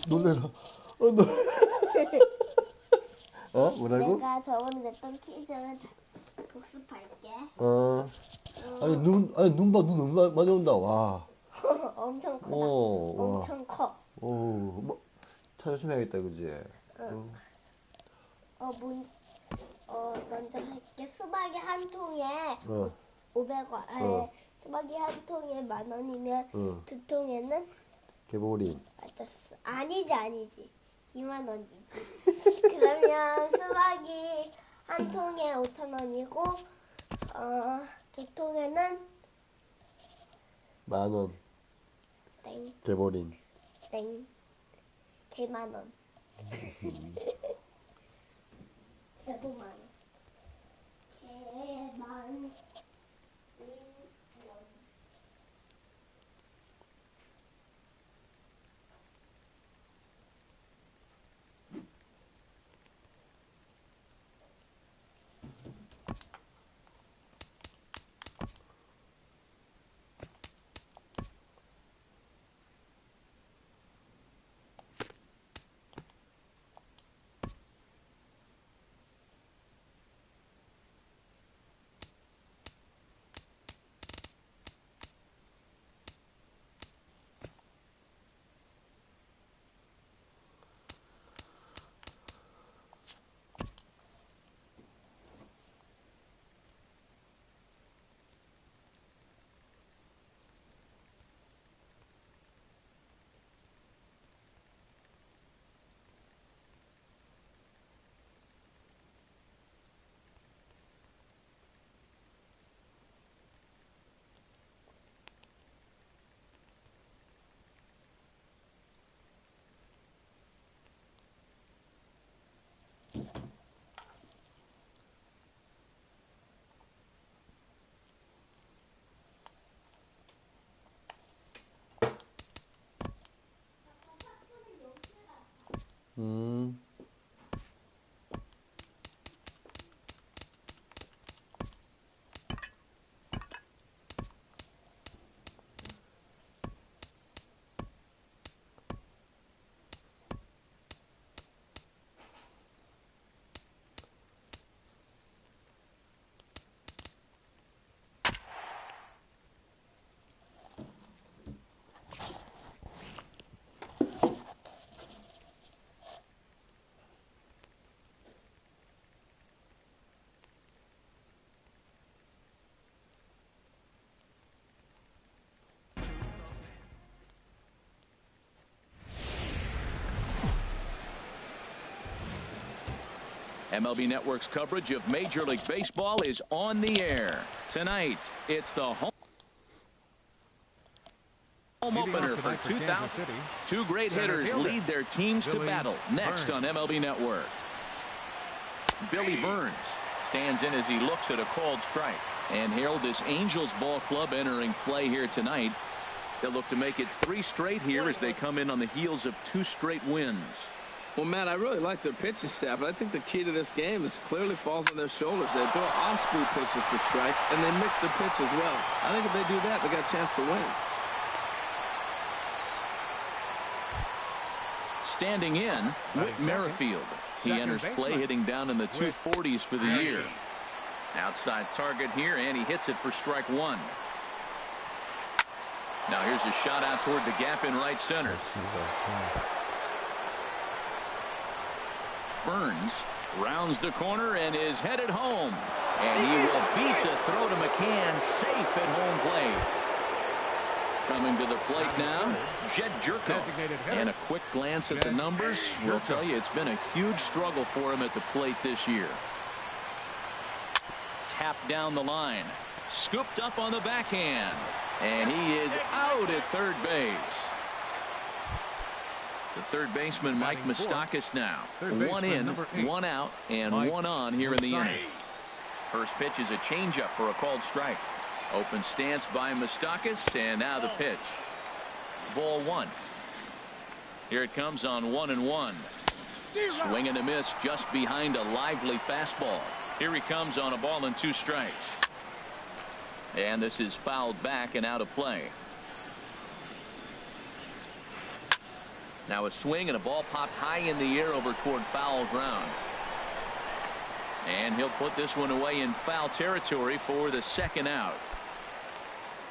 놀래라. 뭐라고? 내가 저번에 냈던 퀴즈 복습할게. 아니 눈 봐, 눈 너무 많이 온다. 와. 엄청 크다. 와. 엄청 커. 차 열심히 해야겠다, 그지? 먼저 할게. 수박이 한 통에 500원. 수박이 한 통에 10,000원이면 두 통에는 개보린. 맞았어. 아니지. 20,000원이지. 그러면 수박이 한 통에 5,000원이고 두 통에는 10,000원. 땡. 개보린. 땡. 개만원. 개보만원. 개만. MLB Network's coverage of Major League Baseball is on the air. Tonight, it's the home opener for 2000. Two great hitters lead their teams to battle next on MLB Network. Billy Burns stands in as he looks at a called strike. And Harold, this Angels ball club entering play here tonight. They'll look to make it 3 straight here as they come in on the heels of 2 straight wins. Well, Matt, I really like their pitching staff, but I think the key to this game is clearly falls on their shoulders. They throw off-speed pitches for strikes, and they mix their pitch as well. I think if they do that, they got a chance to win. Standing in, Whit Merrifield. He enters play hitting down in the 240s for the year. Outside target here, and he hits it for strike 1. Now here's a shot out toward the gap in right center. Burns rounds the corner and is headed home. And he will beat the throw to McCann, safe at home plate. Coming to the plate now, Jed Jerko. And a quick glance at the numbers will tell you it's been a huge struggle for him at the plate this year. Tapped down the line. Scooped up on the backhand. And he is out at third base. The third baseman, Mike Moustakas, now. 1 in, 1 out, and 1 on here in the inning. First pitch is a changeup for a called strike. Open stance by Moustakas, and now the pitch. Ball 1. Here it comes on 1-1. Swing and a miss just behind a lively fastball. Here he comes on a ball and 2 strikes. And this is fouled back and out of play. Now a swing and a ball popped high in the air over toward foul ground. And he'll put this one away in foul territory for the second out.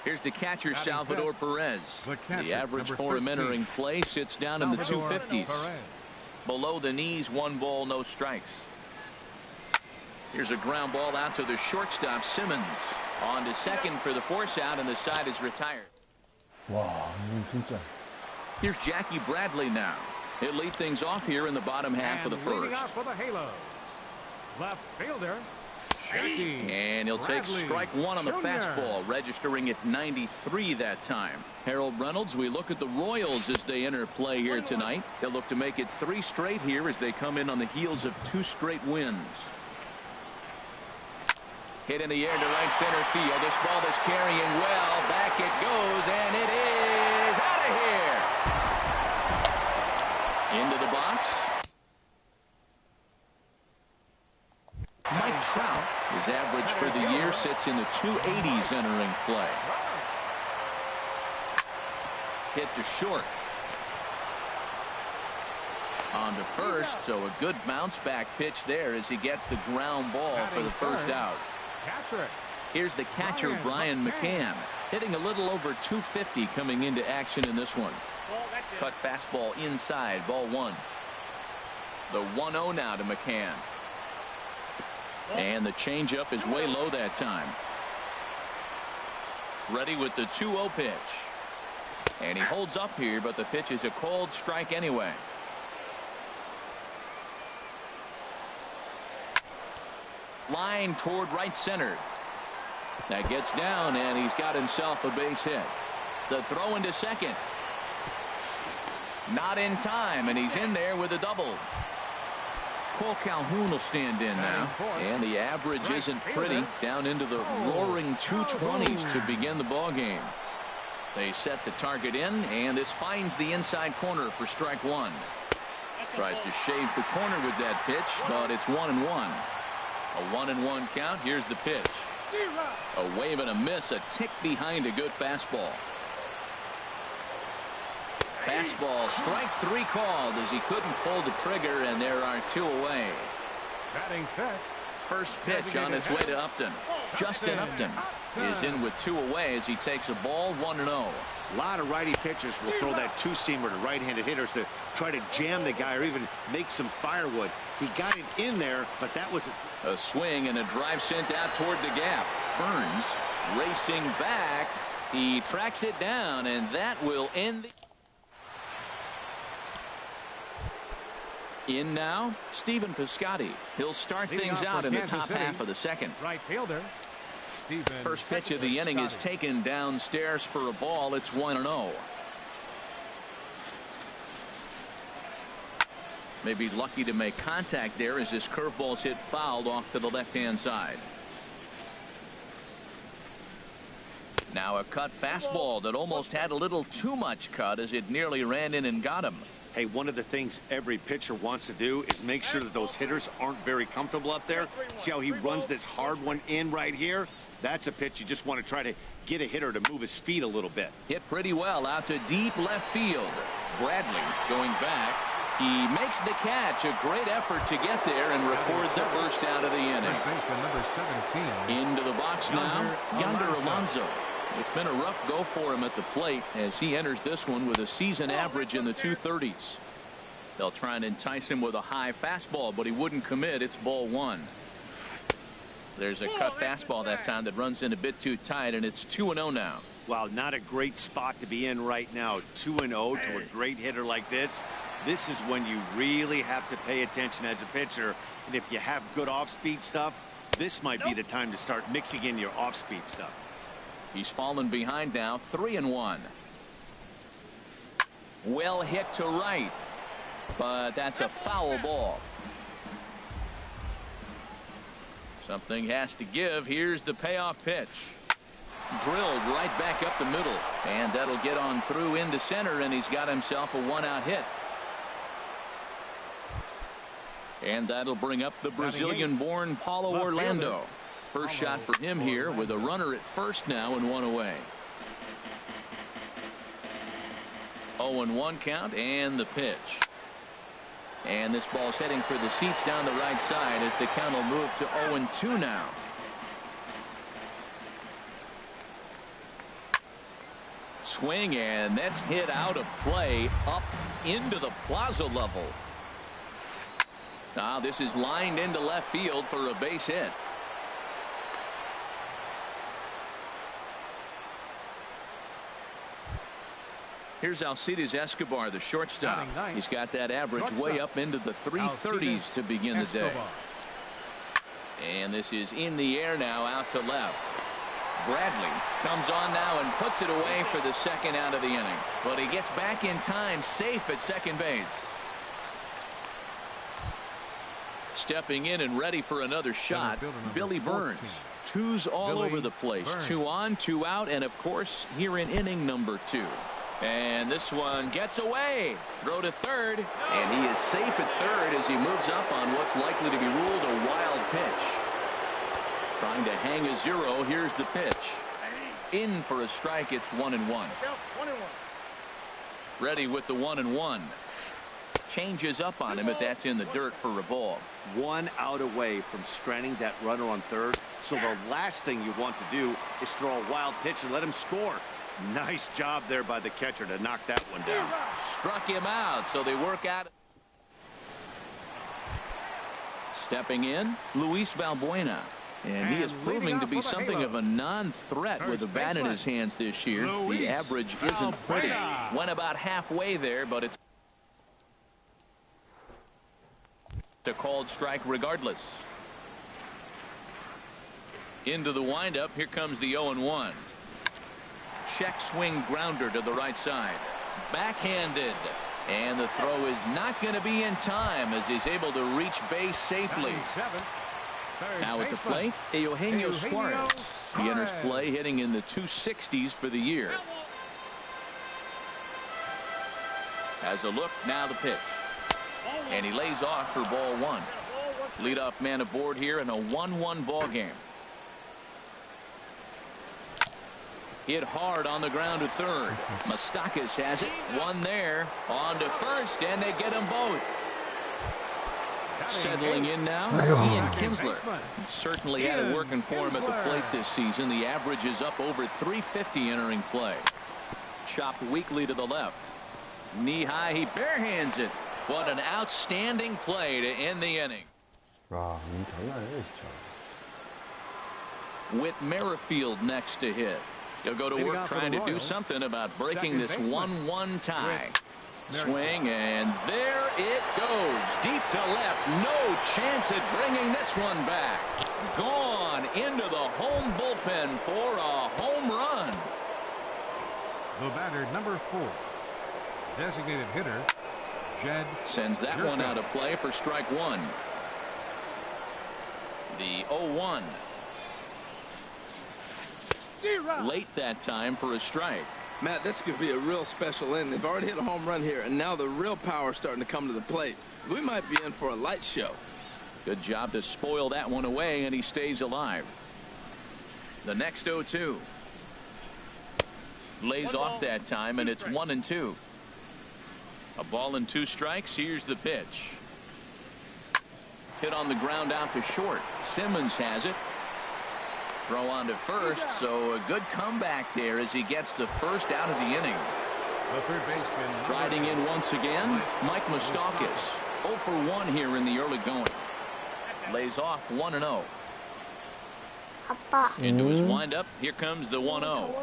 Here's the catcher, Salvador Perez. The average for him entering play sits down in the 250s. Below the knees, 1 ball, no strikes. Here's a ground ball out to the shortstop, Simmons. On to second for the force out, and the side is retired. 와, 진짜. Here's Jackie Bradley now. He'll lead things off here in the bottom half of the first. For the Halo, left fielder, Jackie And he'll take strike one on the fastball, registering at 93 that time. Harold Reynolds, we look at the Royals as they enter play here tonight. They'll look to make it 3 straight here as they come in on the heels of 2 straight wins. Hit in the air to right center field. This ball is carrying well. Back it goes, and it is out of here. Into the box. Mike Trout, his average for the year sits in the 280s entering play. Hit to short. On to first, so a good bounce back pitch there as he gets the ground ball for the first out. Here's the catcher, Brian McCann, hitting a little over 250 coming into action in this one. Cut fastball inside, ball 1. The 1-0 now to McCann. And the changeup is way low that time. Ready with the 2-0 pitch. And he holds up here, but the pitch is a called strike anyway. Line toward right center. That gets down, and he's got himself a base hit. The throw into second. Not in time, and he's in there with a double. Cole Calhoun will stand in now, and the average isn't pretty, down into the roaring 220s to begin the ball game. They set the target in, and this finds the inside corner for strike 1. Tries to shave the corner with that pitch, but it's 1-1. A 1-1 count. Here's the pitch. A wave and a miss, a tick behind a good fastball. Fastball, strike 3 called as he couldn't pull the trigger, and there are 2 away. First pitch on its way to Upton. Justin Upton is in with 2 away as he takes a ball, 1-0. A lot of righty pitchers will throw that 2-seamer to right-handed hitters to try to jam the guy or even make some firewood. He got it in there, but that was a swing and a drive sent out toward the gap. Burns racing back. He tracks it down, and that will end the... In now, Stephen Piscotty. He'll start things out in the top half of the second. Right fielder. First pitch of the inning is taken downstairs for a ball. It's 1-0. Maybe lucky to make contact there as this curveball's hit fouled off to the left-hand side. Now a cut fastball that almost had a little too much cut as it nearly ran in and got him. Hey, one of the things every pitcher wants to do is make sure that those hitters aren't very comfortable up there. See how he runs this hard one in right here? That's a pitch you just want to try to get a hitter to move his feet a little bit. Hit pretty well out to deep left field. Bradley going back. He makes the catch. A great effort to get there and record the first out of the inning. Into the box now, Yonder Alonso. It's been a rough go for him at the plate as he enters this one with a season average in the 230s. They'll try and entice him with a high fastball, but he wouldn't commit. It's ball 1. There's a cut fastball that time that runs in a bit too tight, and it's 2-0 now. Wow, not a great spot to be in right now. 2-0 to a great hitter like this. This is when you really have to pay attention as a pitcher. And if you have good off-speed stuff, this might be the time to start mixing in your off-speed stuff. He's fallen behind now, 3-1. Well hit to right, but that's a foul ball. Something has to give. Here's the payoff pitch. Drilled right back up the middle, and that'll get on through into center, and he's got himself a 1-out hit. And that'll bring up the Brazilian-born Paulo Orlando. First shot for him here with a runner at first now and 1 away. 0-1 count and the pitch. And this ball's heading for the seats down the right side as the count will move to 0-2 now. Swing, and that's hit out of play up into the plaza level. Now this is lined into left field for a base hit. Here's Alcides Escobar, the shortstop. He's got that average way up into the 330s to begin the day. And this is in the air now, out to left. Bradley comes on now and puts it away for the second out of the inning. But he gets back in time, safe at second base. Stepping in and ready for another shot, Billy Burns. Twos all over the place. 2 on, 2 out, and of course here in inning number 2. And this one gets away. Throw to third, and he is safe at third as he moves up on what's likely to be ruled a wild pitch. Trying to hang a 0. Here's the pitch. In for a strike. It's 1-1. Ready with the 1-1. Changes up on him, but that's in the dirt for a ball. 1 out away from stranding that runner on third. So the last thing you want to do is throw a wild pitch and let him score. Nice job there by the catcher to knock that one down. Struck him out, so they work out. Stepping in, Luis Valbuena. And he is proving to be something of a non-threat with a bat in his hands this year. The average isn't pretty. Went about halfway there, but it's a called strike regardless. Into the windup. Here comes the 0-1. Check swing grounder to the right side. Backhanded. And the throw is not going to be in time as he's able to reach base safely. Now at the plate, Eugenio Suarez. He enters play hitting in the 260s for the year. Has a look, now the pitch. And he lays off for ball 1. Leadoff man aboard here in a 1-1 ball game. Hit hard on the ground to third. Moustakas has it. One there. On to first, and they get them both. Settling in now, Ian Kinsler. Certainly had it working for him at the plate this season. The average is up over 350 entering play. Chopped weakly to the left. Knee high, he barehands it. What an outstanding play to end the inning. With Merrifield next to hit. He'll go to work trying to do something about breaking this 1-1 tie. Swing, and there it goes. Deep to left. No chance at bringing this one back. Gone into the home bullpen for a home run. The batter, number 4. Designated hitter, Jed. Sends that one out of play for strike 1. The 0-1. Late that time for a strike. Matt, this could be a real special inning. They've already hit a home run here, and now the real power is starting to come to the plate. We might be in for a light show. Good job to spoil that one away, and he stays alive. The next 0-2. Lays off that time, and it's 1-2. A ball and 2 strikes. Here's the pitch. Hit on the ground out to short. Simmons has it. Throw on to first, so a good comeback there as he gets the first out of the inning. The third baseman. Riding in once again, Mike Moustakas. 0 for 1 here in the early going. Lays off 1-0. Into his windup. Here comes the 1-0.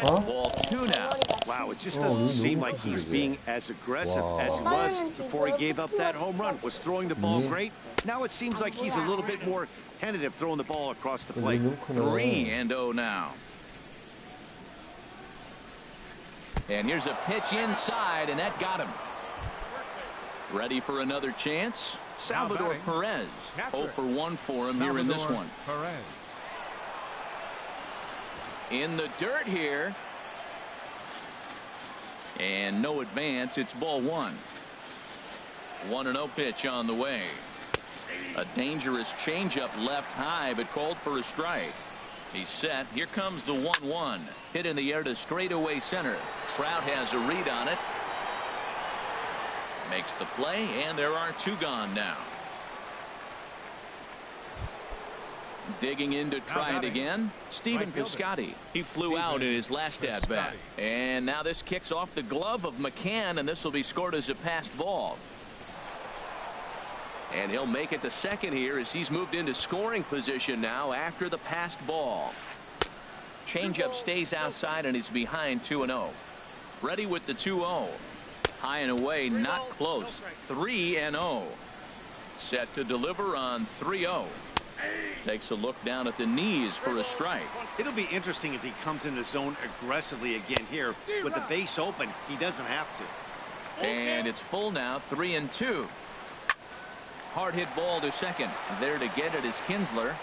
Ball 2 now. Wow, it just doesn't seem like he's being as aggressive as he was before he gave up that home run. Was throwing the ball great. Now it seems like he's a little bit more tentative throwing the ball across the plate. 3-0 now. And here's a pitch inside, and that got him. Ready for another chance. Salvador Perez. 0 for 1 for him here in this one. In the dirt here. And no advance. It's ball 1. 1-0 pitch on the way. A dangerous changeup left high, but called for a strike. He's set. Here comes the 1-1. Hit in the air to straightaway center. Trout has a read on it. Makes the play, and there are 2 gone now. Digging in to try it again. Stephen Piscotty. He flew out in his last at bat. And now this kicks off the glove of McCann, and this will be scored as a passed ball. And he'll make it to second here as he's moved into scoring position now after the passed ball. Changeup stays outside, and he's behind 2-0. Ready with the 2-0. High and away, not close. 3-0. Set to deliver on 3-0. Takes a look down at the knees for a strike. It'll be interesting if he comes in the zone aggressively again here. With the base open, he doesn't have to. And it's full now, 3-2. Hard hit ball to second. There to get it is Kinsler.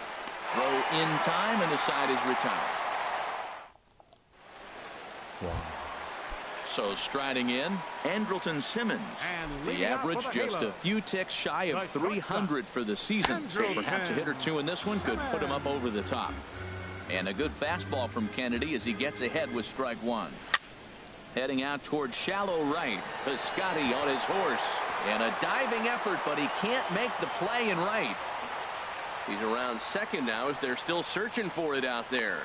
Throw in time, and the side is retired. Wow. So striding in, Andrelton Simmons. The average just a few ticks shy of 300 for the season. So perhaps a hit or two in this one could put him up over the top. And a good fastball from Kennedy as he gets ahead with strike 1. Heading out towards shallow right. Piscotty on his horse. And a diving effort, but he can't make the play in right. He's around second now as they're still searching for it out there.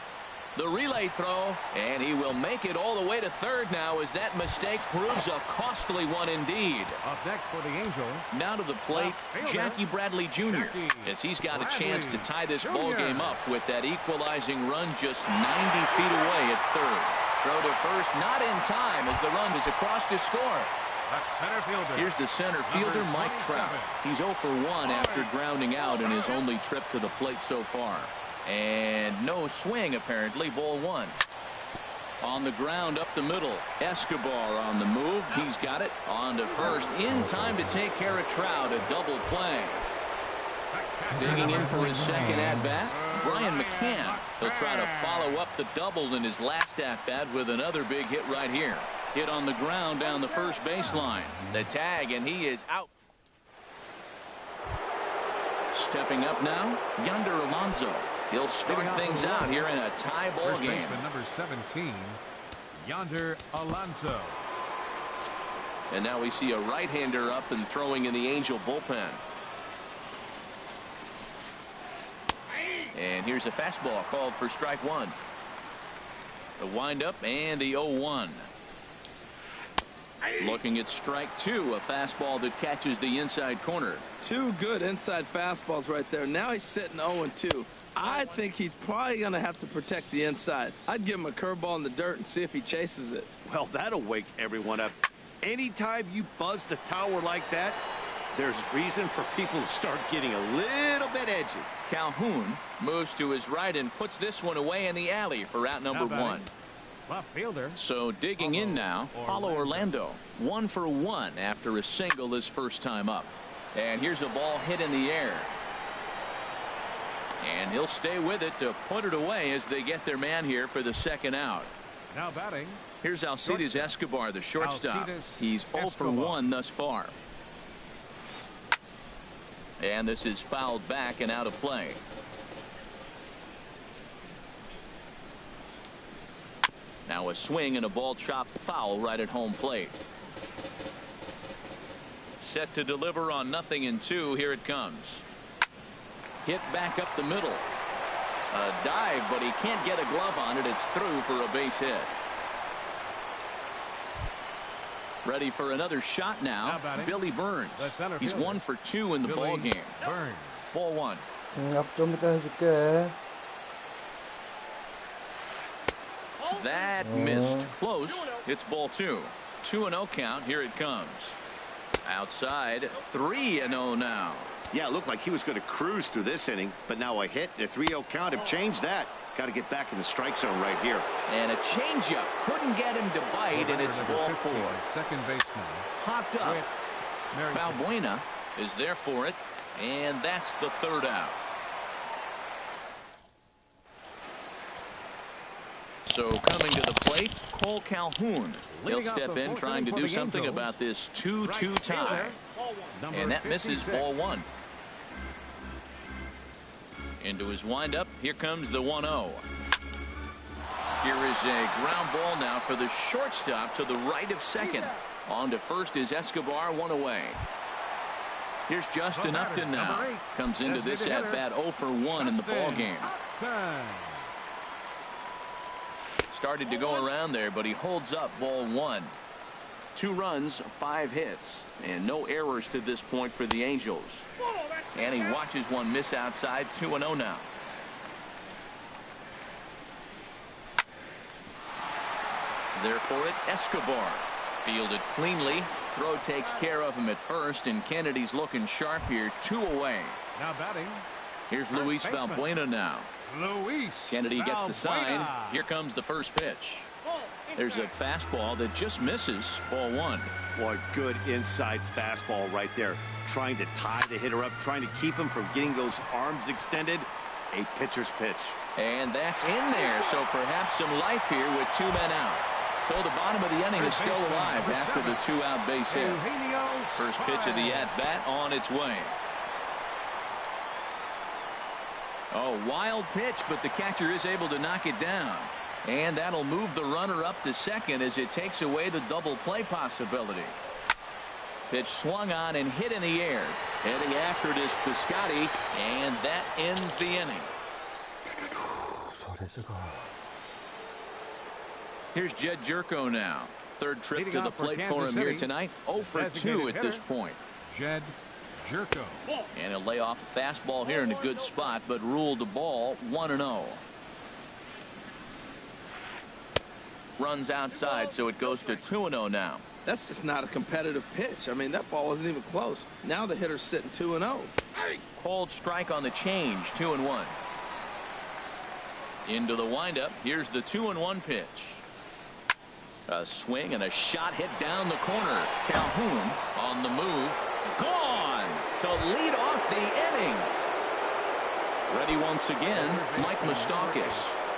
The relay throw, and he will make it all the way to third now as that mistake proves a costly one indeed. Up next for the Angels. Now to the plate, Jackie Bradley Jr. as he's got a chance to tie this ball game up with that equalizing run just 90 feet away at third. Throw to first, not in time as the run is across to score. Center fielder. Here's the center fielder, Mike Trout. He's 0 for 1 after grounding out in his only trip to the plate so far. And no swing, apparently. Ball 1. On the ground up the middle. Escobar on the move. He's got it. On to first. In time to take care of Trout. A double play. Digging in for his second at-bat, Brian McCann. He'll try to follow up the double in his last at-bat with another big hit right here. Hit on the ground down the first baseline. The tag, and he is out. Stepping up now, Yonder Alonso. He'll start things out here in a tie ball game. Number 17, Yonder Alonso. And now we see a right-hander up and throwing in the Angel bullpen. And here's a fastball called for strike 1. The windup and the 0-1. Looking at strike 2, a fastball that catches the inside corner. 2 good inside fastballs right there. Now he's sitting 0-2. I think he's probably going to have to protect the inside. I'd give him a curveball in the dirt and see if he chases it. Well, that'll wake everyone up. Anytime you buzz the tower like that, there's reason for people to start getting a little bit edgy. Calhoun moves to his right and puts this one away in the alley for out number 1. Left fielder. So digging in now, Paulo Orlando. 1 for 1 after a single his first time up. And here's a ball hit in the air. And he'll stay with it to put it away as they get their man here for the second out. Now batting. Here's Alcides Escobar, the shortstop. He's 0 for 1 thus far. And this is fouled back and out of play. Now a swing and a ball chopped foul right at home plate. Set to deliver on 0-2. Here it comes. Hit back up the middle. A dive, but he can't get a glove on it. It's through for a base hit. Ready for another shot now. Billy Burns. He's 1 for 2 in the ball game. Ball 1. 앞 좀 이따 해줄게. That missed. Close. It's ball 2. 2-0 count. Here it comes. Outside. 3-0 now. Yeah, it looked like he was going to cruise through this inning, but now a hit, the 3-0 count have changed that. Got to get back in the strike zone right here. And a changeup couldn't get him to bite, and it's ball 4. Second baseman. Popped up. Balbuena is there for it, and that's the third out. So coming to the plate, Cole Calhoun. He'll step in trying to do something about this 2-2 tie. And that misses ball 1. Into his windup. Here comes the 1-0. Here is a ground ball now for the shortstop to the right of second. On to first is Escobar, one away. Here's Justin Upton now. Comes into this at bat 0 for 1 in the ball game. Started to go around there, but he holds up ball 1. 2 runs, 5 hits, and no errors to this point for the Angels. And he watches one miss outside. 2-0 now. There for it, Escobar. Fielded cleanly. Throw takes care of him at first, and Kennedy's looking sharp here. 2 away. Now batting. Here's Luis Valbuena now. Luis Kennedy gets the sign. Valbuena. Here comes the first pitch. There's a fastball that just misses. Ball 1. Boy, good inside fastball right there. Trying to tie the hitter up, trying to keep him from getting those arms extended. A pitcher's pitch. And that's in there, so perhaps some life here with 2 men out. So the bottom of the inning is still alive after the 2-out base hit. First pitch of the at-bat on its way. Oh, wild pitch, but the catcher is able to knock it down. And that'll move the runner up to second as it takes away the double play possibility. Pitch swung on and hit in the air. Heading after it is Piscotty, and that ends the inning. Here's Jed Jerko now. Third trip Leading to the off for plate for Kansas him here City, tonight. 0 for 2 at this point. Jed Jerko. And he'll lay off a fastball here in a good spot, but ruled the ball 1-0. Runs outside, so it goes to 2-0 now. That's just not a competitive pitch. I mean, that ball wasn't even close. Now the hitter's sitting 2-0. Called strike on the change. 2-1. Into the windup. Here's the 2-1 pitch. A swing and a shot hit down the corner. Calhoun on the move. Gone to lead off the inning. Ready once again, Mike Moustakas.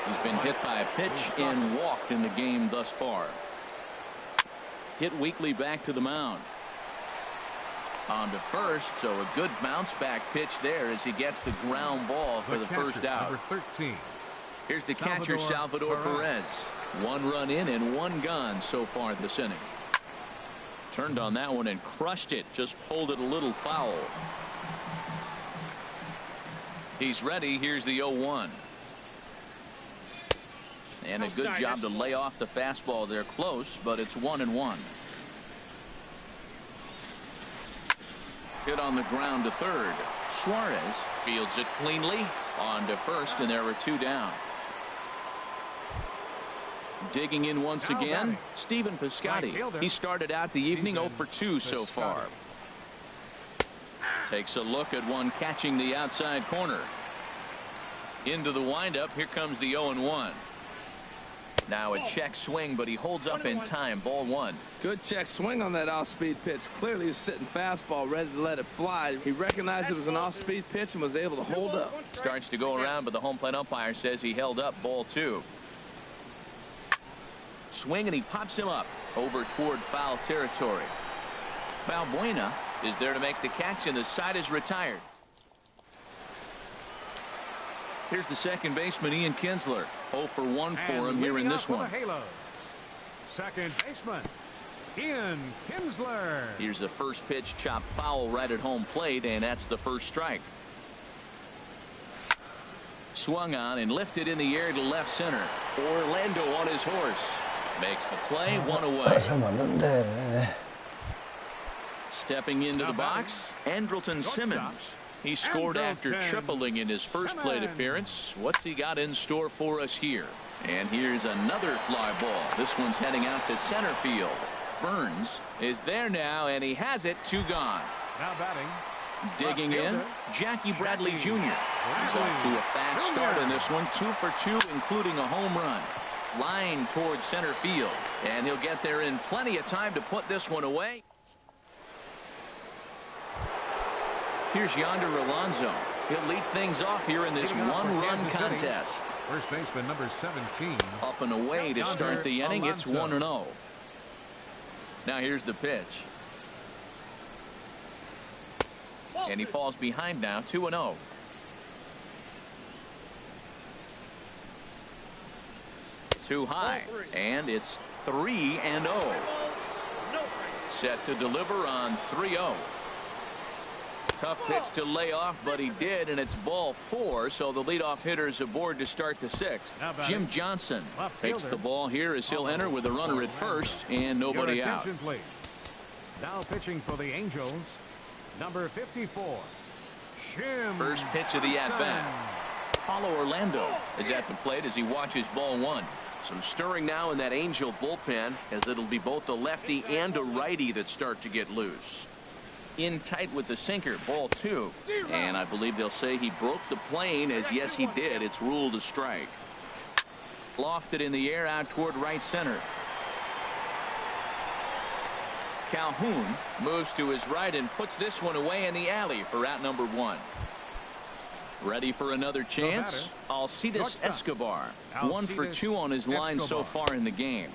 He's been hit by a pitch and walked in the game thus far. Hit weakly back to the mound. On to first, so a good bounce back pitch there as he gets the ground ball for the first out. Number 13. Here's the catcher, Salvador Perez. 1 run in and 1 gone so far this inning. Turned on that one and crushed it. Just pulled it a little foul. He's ready. Here's the 0-1. And a good job to lay off the fastball there close, but it's 1-1. Hit on the ground to third. Suarez fields it cleanly. On to first, and there were 2 down. Digging in once again, Stephen Piscotty. He started out the evening 0 for 2 so far. Takes a look at one catching the outside corner. Into the windup. Here comes the 0-1. Now a check swing, but he holds up in time. Ball 1. Good check swing on that off-speed pitch. Clearly he's sitting fastball ready to let it fly. He recognized it was an off-speed pitch and was able to hold up. Starts to go around, but the home plate umpire says he held up. Ball 2. Swing, and he pops him up over toward foul territory. Valbuena is there to make the catch, and the side is retired. Here's the second baseman, Ian Kinsler. 0 for 1 for him here in this one. Second baseman, Ian Kinsler. Here's the first pitch, chopped foul right at home plate, and that's the first strike. Swung on and lifted in the air to left center. Orlando on his horse. Makes the play. 1 away. Stepping into the box, Andrelton Simmons. He scored after tripling in his first plate appearance. What's he got in store for us here? And here's another fly ball. This one's heading out to center field. Burns is there now, and he has it. 2 gone. Now batting. Digging in, Jackie Bradley Jr. He's off to a fast start in this one. 2 for 2, including a home run. Line towards center field, and he'll get there in plenty of time to put this one away. Here's Yonder Alonso. He'll lead things off here in this one-run contest. First baseman number 17. Up and away to start the inning. It's 1-0. Now here's the pitch. And he falls behind now. 2-0. too high, and it's 3-0. Set to deliver on 3-0. Tough pitch to lay off, but he did, and it's ball 4, so the leadoff hitter is aboard to start the 6th. Jim Johnson takes the ball here as he'll enter with a runner at first and nobody out. Please. Now pitching for the Angels, number 54, Jim. First pitch of the at-bat. Paulo Orlando is at the plate as he watches ball 1. Some stirring now in that Angel bullpen, as it'll be both a lefty and a righty that start to get loose. In tight with the sinker, ball 2. And I believe they'll say he broke the plane, as yes he did. It's ruled a strike. Lofted in the air out toward right center. Calhoun moves to his right and puts this one away in the alley for out number 1. Ready for another chance? Alcides Escobar. 1 for 2 on his line so far in the game.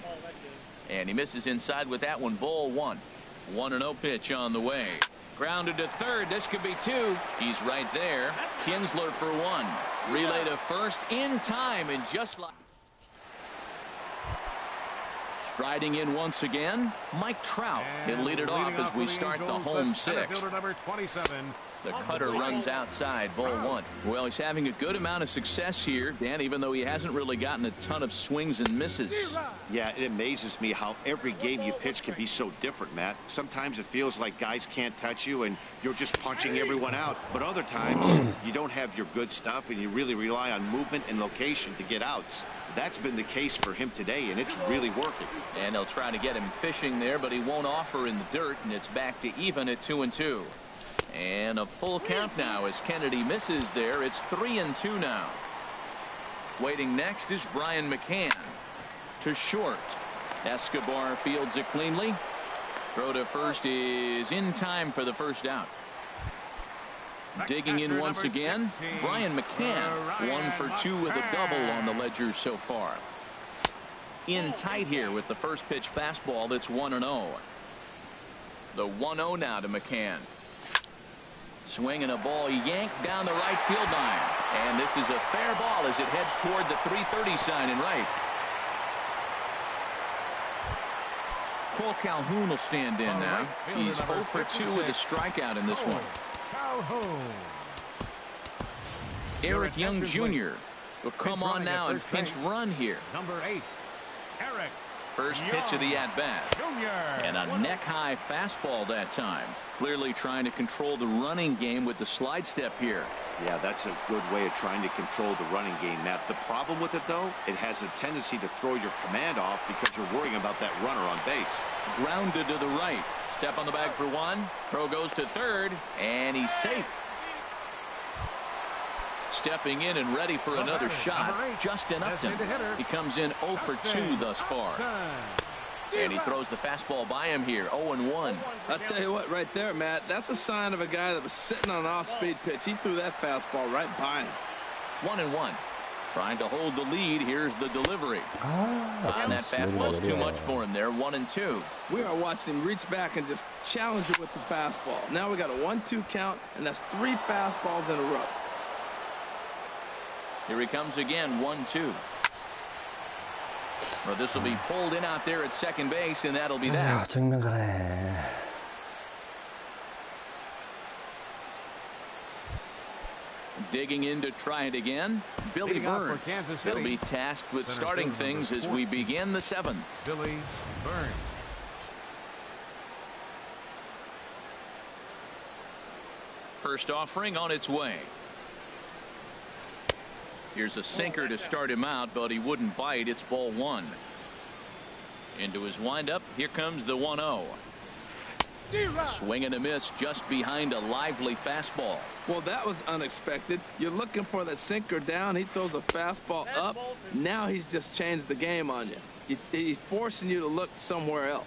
And he misses inside with that one. Ball 1. 1-0 pitch on the way. Grounded to third. This could be 2. He's right there. Kinsler for 1. Relay to first in time, and just like striding in once again, Mike Trout. He'll lead it off as we start the home 6th. Number 27. The cutter runs outside, ball 1. Well, he's having a good amount of success here, Dan, even though he hasn't really gotten a ton of swings and misses. Yeah, it amazes me how every game you pitch can be so different, Matt. Sometimes it feels like guys can't touch you and you're just punching everyone out. But other times you don't have your good stuff and you really rely on movement and location to get outs. That's been the case for him today, and it's really working. And they'll try to get him fishing there, but he won't offer in the dirt, and it's back to even at 2-2. And a full count now as Kennedy misses there. It's 3-2 now. Waiting next is Brian McCann. To short. Escobar fields it cleanly. Throw to first is in time for the first out. Digging in once again, Brian McCann. 1 for 2 with a double on the ledger so far. In tight here with the first pitch fastball. That's 1-0. The 1-0 now to McCann. Swinging a ball yanked down the right field line. And this is a fair ball as it heads toward the 330 sign in right. Cole Calhoun will stand in now. He's 0 for 2 with a strikeout in this one. Eric Young Jr. will come on now and pinch run here. Number 8, Eric. First pitch of the at-bat. And a neck-high fastball that time. Clearly trying to control the running game with the slide step here. Yeah, that's a good way of trying to control the running game, Matt. The problem with it, though, it has a tendency to throw your command off because you're worrying about that runner on base. Grounded to the right. Step on the bag for 1. Throw goes to third, and he's safe. Stepping in and ready for another shot, Justin Upton. He comes in 0 for 2 thus far. And he throws the fastball by him here, 0-1. I'll tell you what, right there, Matt, that's a sign of a guy that was sitting on an off-speed pitch. He threw that fastball right by him. 1-1. Trying to hold the lead. Here's the delivery. And that fastball's too much for him there, 1-2. We are watching him reach back and just challenge it with the fastball. Now we got a 1-2 count, and that's 3 fastballs in a row. Here he comes again, 1-2. Well, this will be pulled in out there at second base, and that'll be that. Digging in to try it again, Billy Burns. He'll be tasked with starting things as we begin the 7th. Billy Burns. First offering on its way. Here's a sinker to start him out, but he wouldn't bite. It's ball 1. Into his windup. Here comes the 1-0. Swing and a miss just behind a lively fastball. Well, that was unexpected. You're looking for that sinker down. He throws a fastball up. Now he's just changed the game on you. He's forcing you to look somewhere else.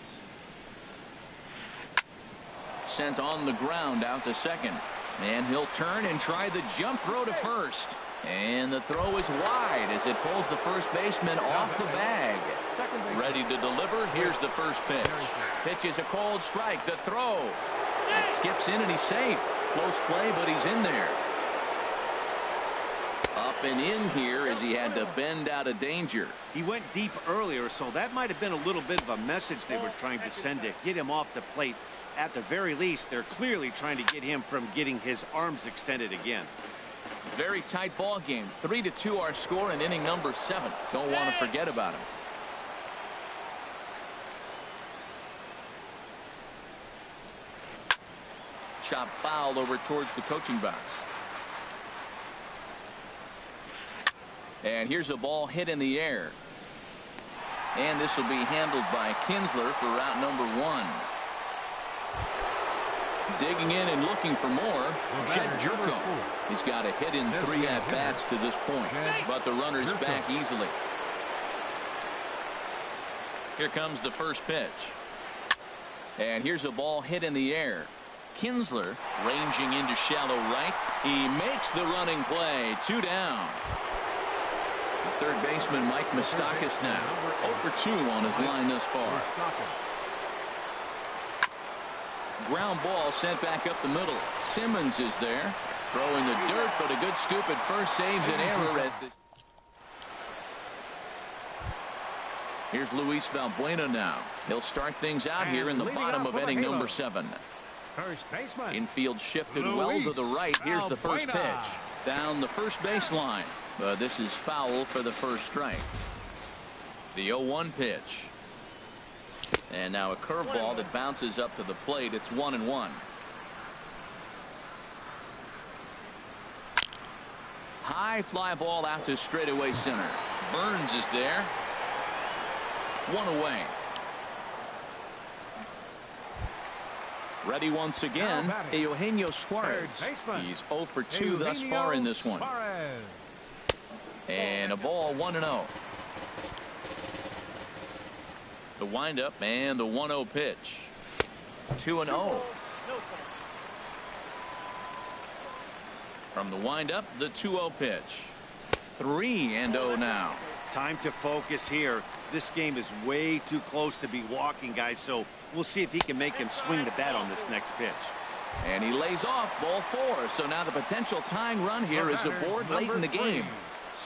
Sent on the ground out to second. And he'll turn and try the jump throw to first. And the throw is wide as it pulls the first baseman off the bag. Ready to deliver. Here's the first pitch. Pitch is a cold strike. The throw. It skips in and he's safe. Close play, but he's in there. Up and in here as he had to bend out of danger. He went deep earlier, so that might have been a little bit of a message they were trying to send to get him off the plate. At the very least, they're clearly trying to get him from getting his arms extended again. Very tight ball game. 3-2 our score in inning number 7. Don't want to forget about him. Chop foul over towards the coaching box. And here's a ball hit in the air. And this will be handled by Kinsler for route number 1. Digging in and looking for more, Jed Jerko. He's got a hit in 3 at-bats to this point, but the runner's back easily. Here comes the first pitch. And here's a ball hit in the air. Kinsler ranging into shallow right. He makes the running play. 2 down. The third baseman, Mike Moustakas, now 0 for 2 on his line thus far. Ground ball sent back up the middle. Simmons is there, throwing the dirt, but a good scoop at first saves an error. Here's Luis Valbuena now. He'll start things out here in the bottom of inning number 7. First baseman. Infield shifted well to the right. Here's the first pitch. Down the first baseline. But this is foul for the first strike. The 0-1 pitch. And now a curveball that bounces up to the plate. It's 1-1. High fly ball out to straightaway center. Burns is there. 1 away. Ready once again, Eugenio Suarez. He's 0 for 2 thus far in this one. And a ball 1-0. The windup and the 1-0 pitch. 2-0. From the windup, the 2-0 pitch. 3-0 now. Time to focus here. This game is way too close to be walking, guys, so we'll see if he can make him swing the bat on this next pitch. And he lays off ball 4. So now the potential tying run here is aboard late in the game.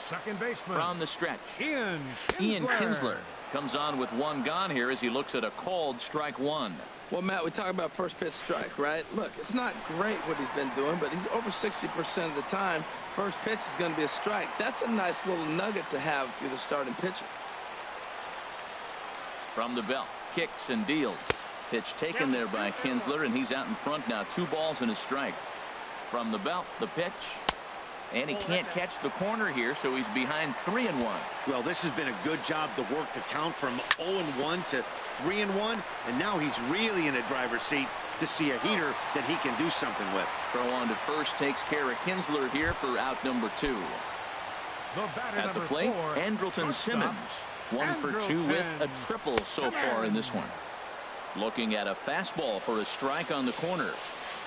Second baseman. From the stretch, Ian Kinsler comes on with 1 gone here as he looks at a called strike 1. Well, Matt, we talk about first pitch strike, right? Look, it's not great what he's been doing, but he's over 60% of the time. First pitch is going to be a strike. That's a nice little nugget to have if you're the starting pitcher. From the belt, kicks and deals. Pitch taken there by Kinsler, and he's out in front now. 2 balls and a strike. From the belt, the pitch. And he can't catch the corner here, so he's behind 3-1. Well, this has been a good job to work the count from 0-1 to 3-1, and now he's really in the driver's seat to see a heater that he can do something with. Throw on to first takes care of Kinsler here for out number 2. At the plate, Andrelton Simmons, 1 for 2 with a triple so far in this one. Looking at a fastball for a strike on the corner.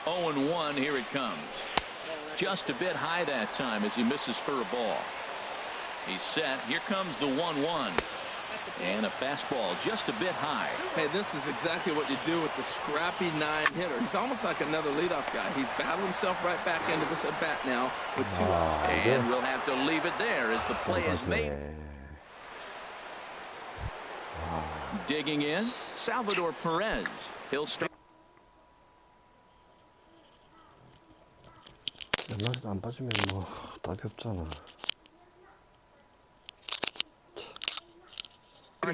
0-1, here it comes. Just a bit high that time as he misses for a ball. He's set. Here comes the 1-1. And a fastball just a bit high. Hey, this is exactly what you do with the scrappy 9 hitter. He's almost like another leadoff guy. He's battled himself right back into this at bat now with 2 outs. And we'll have to leave it there as the play is made. Digging in, Salvador Perez. He'll start. 연락이 안 빠지면 뭐 답이 없잖아.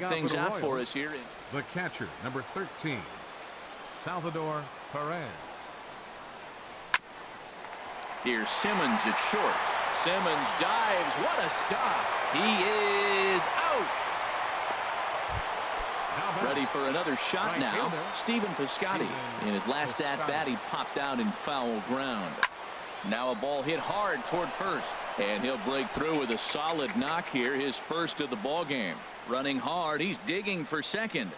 Things out for us here. The catcher, number 13, Salvador Perez. Here's Simmons at short. Simmons dives. What a stop. He is out. Ready for another shot now. Stephen Piscotty. In his last at-bat, he popped out in foul ground. Now a ball hit hard toward first. And he'll break through with a solid knock here, his first of the ball game. Running hard, he's digging for second.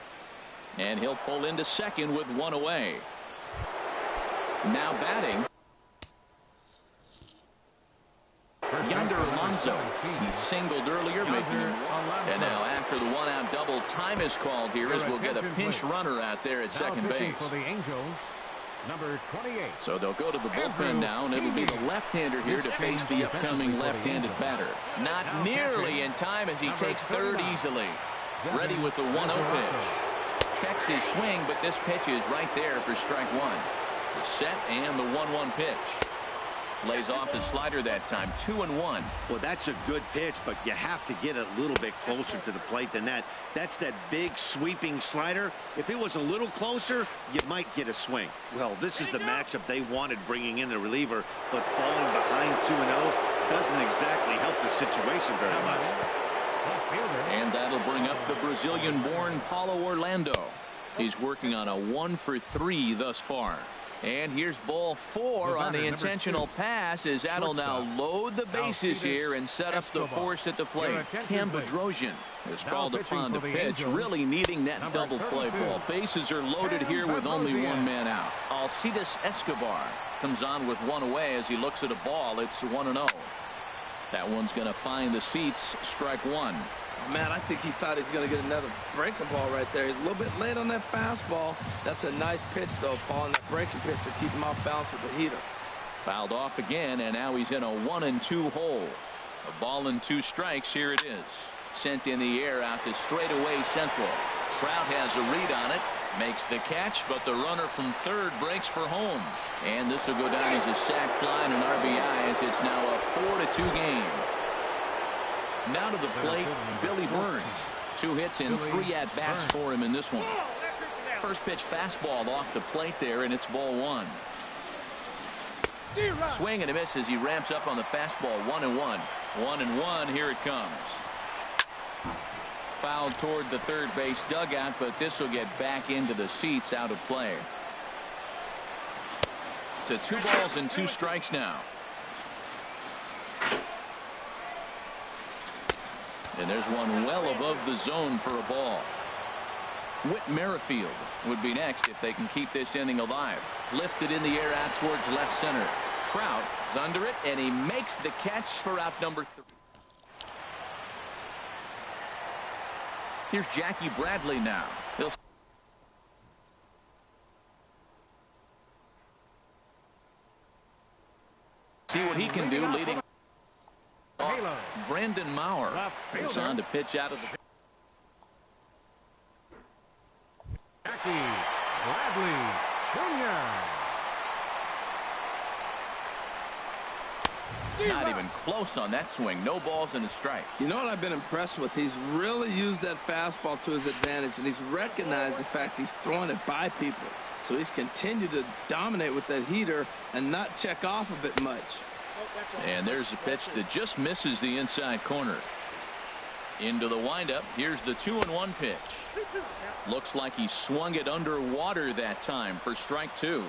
And he'll pull into second with 1 away. Now batting, Yonder Alonso. He singled earlier, making him walk. And now after the 1-out double, time is called here as we'll get a pinch runner out there at second base. For the Angels, number 28. So they'll go to the bullpen now, and it'll be the left-hander here to face the upcoming left-handed batter. Not nearly in time as he takes third easily. Ready with the 1-0 pitch. Checks his swing, but this pitch is right there for strike one. The set and the 1-1 pitch. Lays off his slider that time. 2-1. Well, that's a good pitch, but you have to get a little bit closer to the plate than that. That's that big sweeping slider. If it was a little closer, you might get a swing. Well, this is the matchup they wanted, bringing in the reliever, but falling behind 2-0 doesn't exactly help the situation very much. And that'll bring up the Brazilian-born Paulo Orlando. He's working on a 1-for-3 thus far. And here's ball 4 on the intentional pass, as that'll now load the bases here and set up the force at the plate. Cam Bedrosian is called upon to pitch, really needing that double play ball. Bases are loaded here with only one man out. Alcides Escobar comes on with one away as he looks at a ball. It's 1-0. That one's going to find the seats. Strike one. Man, I think he thought he was going to get another breaking ball right there. He's a little bit late on that fastball. That's a nice pitch, though, Paul, and that breaking pitch to keep him off balance with the heater. Fouled off again, and now he's in a 1-2 hole. A ball and 2 strikes. Here it is. Sent in the air out to straightaway central. Trout has a read on it. Makes the catch, but the runner from third breaks for home. And this will go down as a sac fly and an RBI, as it's now a 4-2 game. Now to the plate, Billy Burns. 2 hits and 3 at-bats for him in this one. First pitch fastball off the plate there, and it's ball 1. Swing and a miss as he ramps up on the fastball. 1-1. 1-1. Here it comes. Fouled toward the third base dugout, but this will get back into the seats, out of play. To 2 balls and 2 strikes now. And there's one well above the zone for a ball. Whit Merrifield would be next if they can keep this inning alive. Lifted in the air out towards left center. Trout is under it, and he makes the catch for out number 3. Here's Jackie Bradley now. He'll see what he can do, leading off. Brandon Maurer is on to pitch out of the. Jackie Bradley Jr. Not even close on that swing. No balls and a strike. You know what I've been impressed with? He's really used that fastball to his advantage, and he's recognized the fact he's throwing it by people. So he's continued to dominate with that heater and not check off of it much. And there's a pitch that just misses the inside corner. Into the windup. Here's the 2-1 pitch. Looks like he swung it underwater that time for strike 2.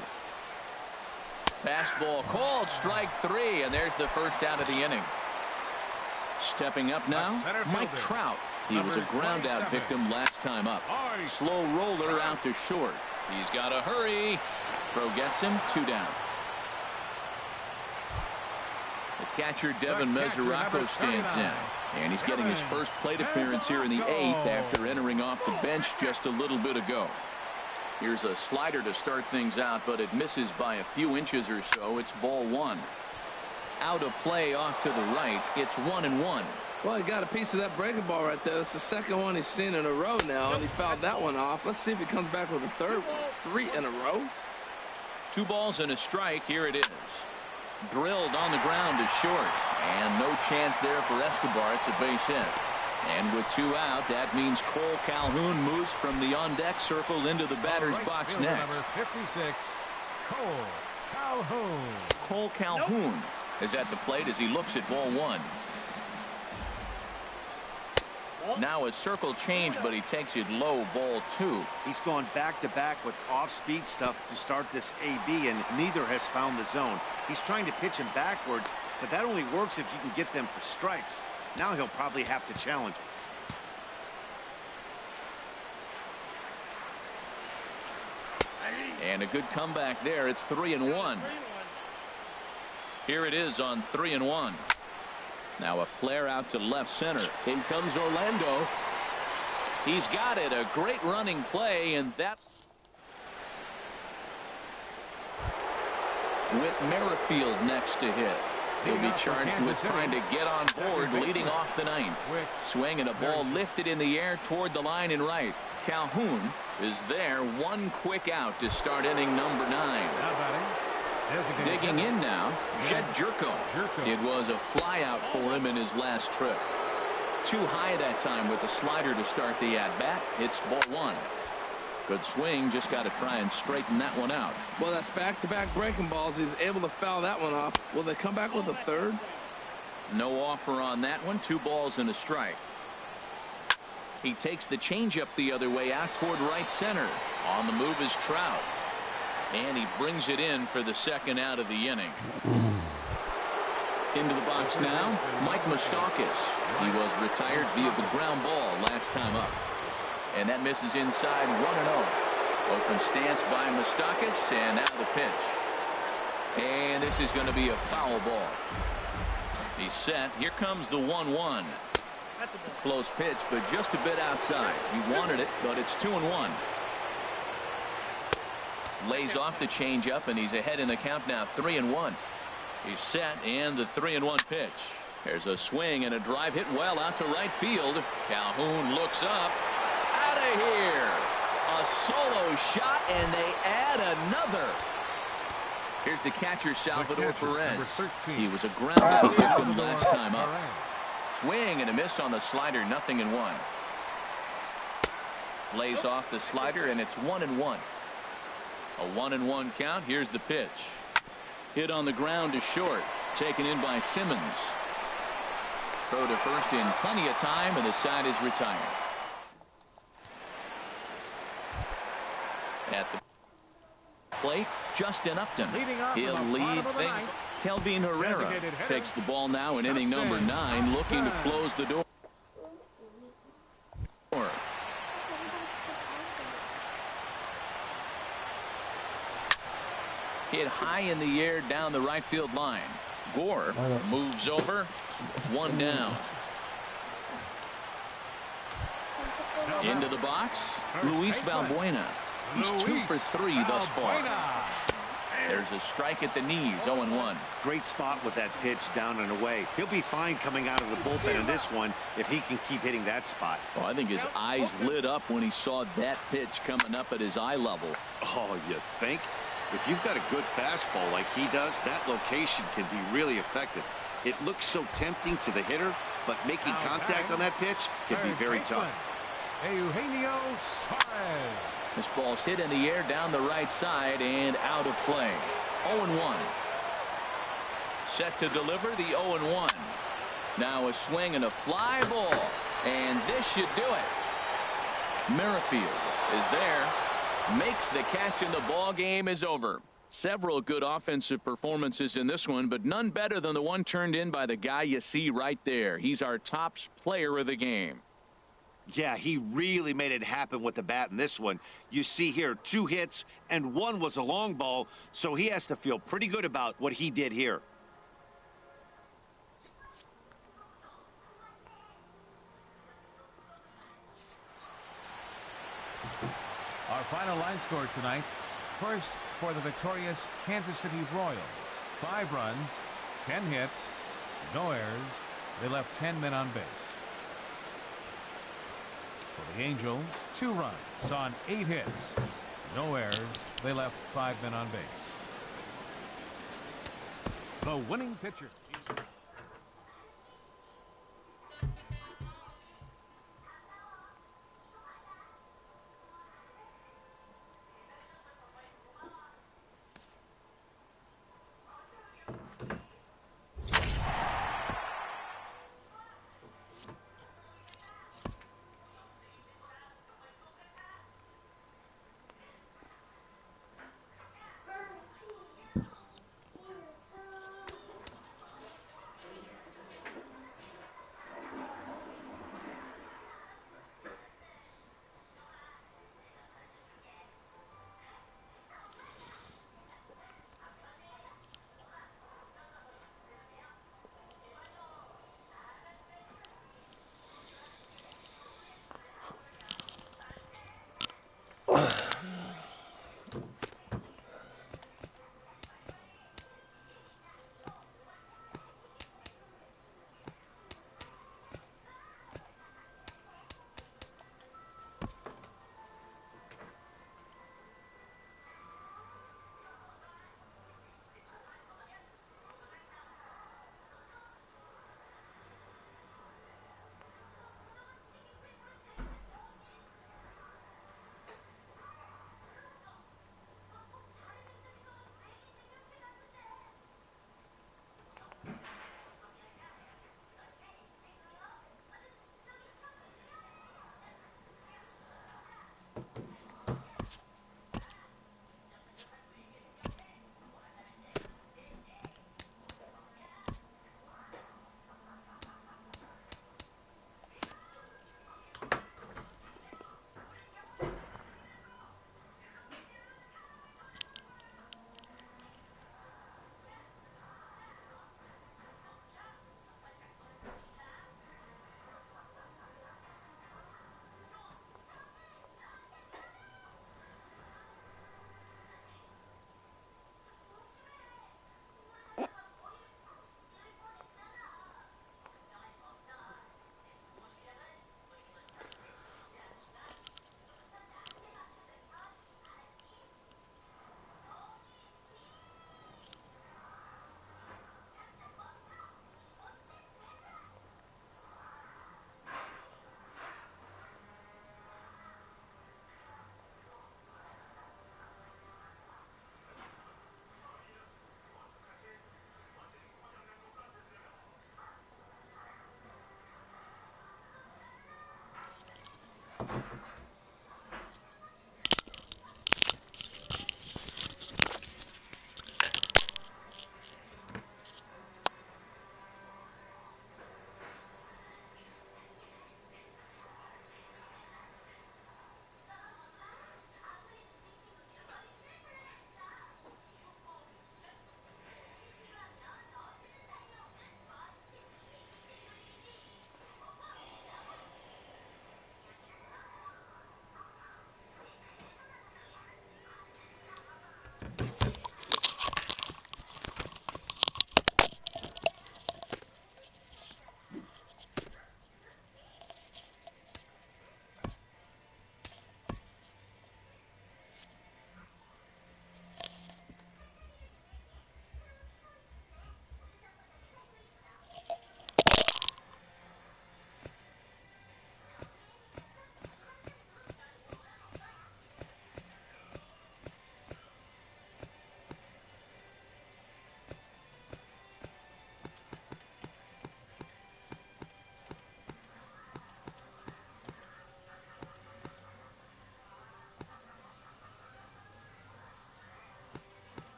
Fastball called, strike 3, and there's the first out of the inning. Stepping up now, Mike Trout. He was a ground out victim last time up. Slow roller out to short. He's got to hurry. Throw gets him, 2 down. The catcher Devin Mesoraco stands in, and he's getting his first plate appearance here in the 8th after entering off the bench just a little bit ago. Here's a slider to start things out, but it misses by a few inches or so. It's ball 1. Out of play off to the right. It's 1-1. Well, he got a piece of that breaking ball right there. That's the second one he's seen in a row now, and he fouled that one off. Let's see if he comes back with a third one. 3 in a row. 2 balls and a strike. Here it is. Drilled on the ground to short, and no chance there for Escobar. It's a base hit. And with 2 out, that means Cole Calhoun moves from the on-deck circle into the batter's box next. Number 56, Cole Calhoun. Cole Calhoun is at the plate as he looks at ball 1. Now a circle change, but he takes it low, ball 2. He's gone back-to-back with off-speed stuff to start this AB, and neither has found the zone. He's trying to pitch him backwards, but that only works if you can get them for strikes. Now he'll probably have to challenge him. And a good comeback there. It's 3-1. Here it is on 3-1. Now a flare out to left center. In comes Orlando. He's got it. A great running play, and that with Merrifield next to hit. He'll be charged with trying to get on board leading off the ninth. Swing and a ball lifted in the air toward the line and right. Calhoun is there. One quick out to start inning number 9. Digging in now, Jed Jerko. It was a fly out for him in his last trip. Too high that time with the slider to start the at-bat. It's ball 1. Good swing, just got to try and straighten that one out. Well, that's back-to-back breaking balls. He's able to foul that one off. Will they come back with a third? No offer on that one. 2 balls and a strike. He takes the changeup the other way out toward right center. On the move is Trout. And he brings it in for the second out of the inning. Into the box now, Mike Moustakas. He was retired via the ground ball last time up. And that misses inside 1-0. Open stance by Moustakas, and now the pitch. And this is going to be a foul ball. He's set. Here comes the 1-1. Close pitch, but just a bit outside. He wanted it, but it's 2-1. Lays off the changeup, and he's ahead in the count now, 3-1. He's set, and the 3-1 pitch. There's a swing and a drive hit well out to right field. Calhoun looks up. Out of here. A solo shot, and they add another. Here's the catcher, Salvador Perez. He was a ground out victim last time up. Swing and a miss on the slider, 0-1. Lays off the slider, and it's 1-1. A 1-1 count. Here's the pitch. Hit on the ground to short. Taken in by Simmons. Throw to first in plenty of time, and the side is retired. At the plate, Justin Upton. He'll lead things. Kelvin Herrera takes the ball now in inning number 9, looking to close the door. Hit high in the air down the right field line. Gore moves over. 1 down. Into the box, Luis Valbuena. He's 2 for 3 thus far. There's a strike at the knees, 0-1. Great spot with that pitch down and away. He'll be fine coming out of the bullpen in this one if he can keep hitting that spot. Oh, I think his eyes lit up when he saw that pitch coming up at his eye level. Oh, you think? If you've got a good fastball like he does, that location can be really effective. It looks so tempting to the hitter, but making contact on that pitch can be very tough. Eugenio Suarez. This ball's hit in the air down the right side and out of play. 0-1. Set to deliver the 0-1. Now a swing and a fly ball. And this should do it. Merrifield is there. Makes the catch, and the ball game is over. Several good offensive performances in this one, but none better than the one turned in by the guy you see right there. He's our top player of the game. Yeah, he really made it happen with the bat in this one. You see here 2 hits, and 1 was a long ball, so he has to feel pretty good about what he did here. Our final line score tonight. First, for the victorious Kansas City Royals. 5 runs, 10 hits, no errors. They left 10 men on base. For the Angels, 2 runs on 8 hits, no errors. They left 5 men on base. The winning pitcher.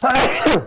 아.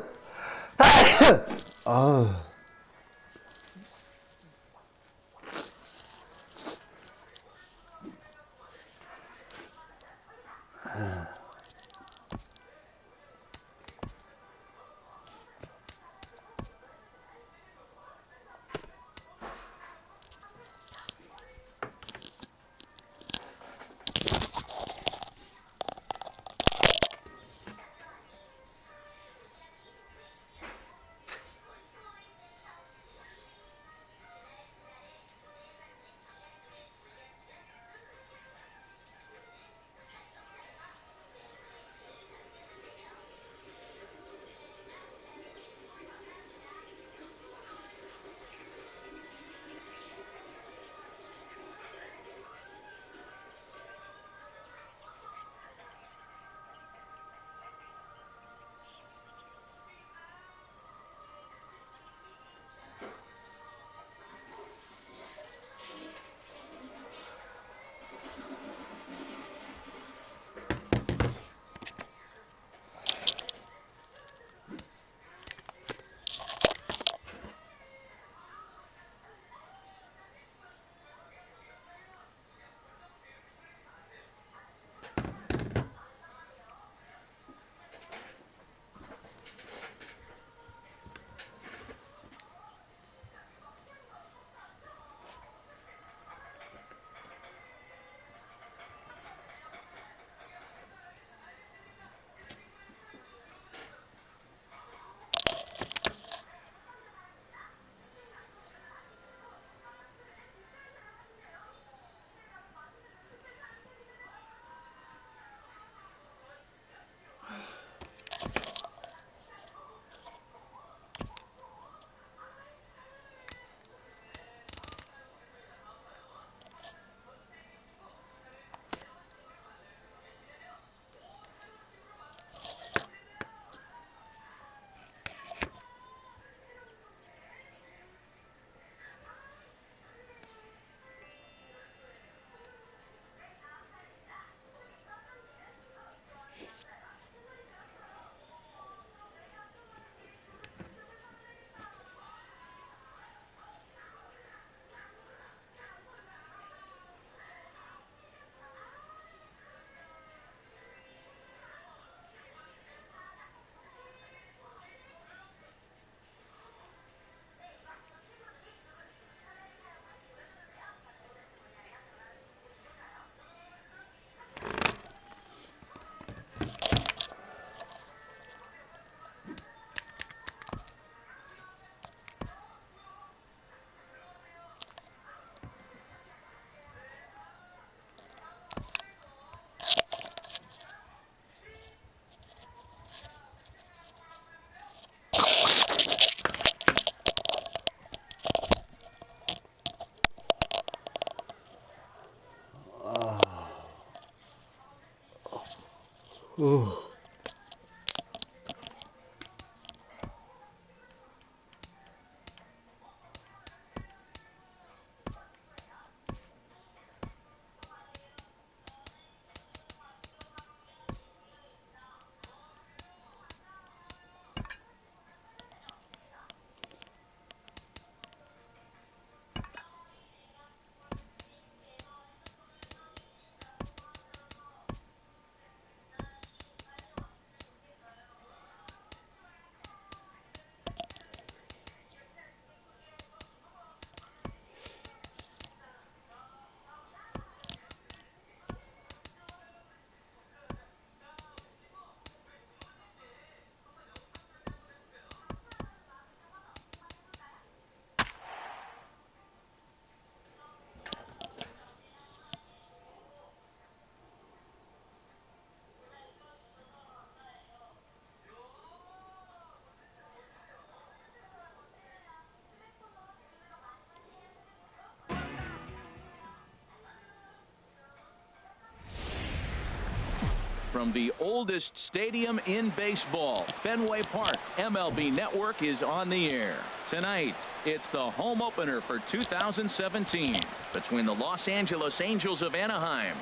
From the oldest stadium in baseball, Fenway Park, MLB Network is on the air. Tonight, it's the home opener for 2017 between the Los Angeles Angels of Anaheim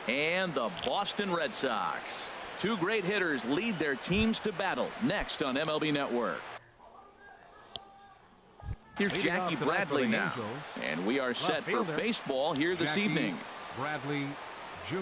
and the Boston Red Sox. Two great hitters lead their teams to battle next on MLB Network. Here's Leading Jackie off tonight for Bradley the now. Angels, And we are set for fielder, baseball here this Jackie evening. Bradley Jr.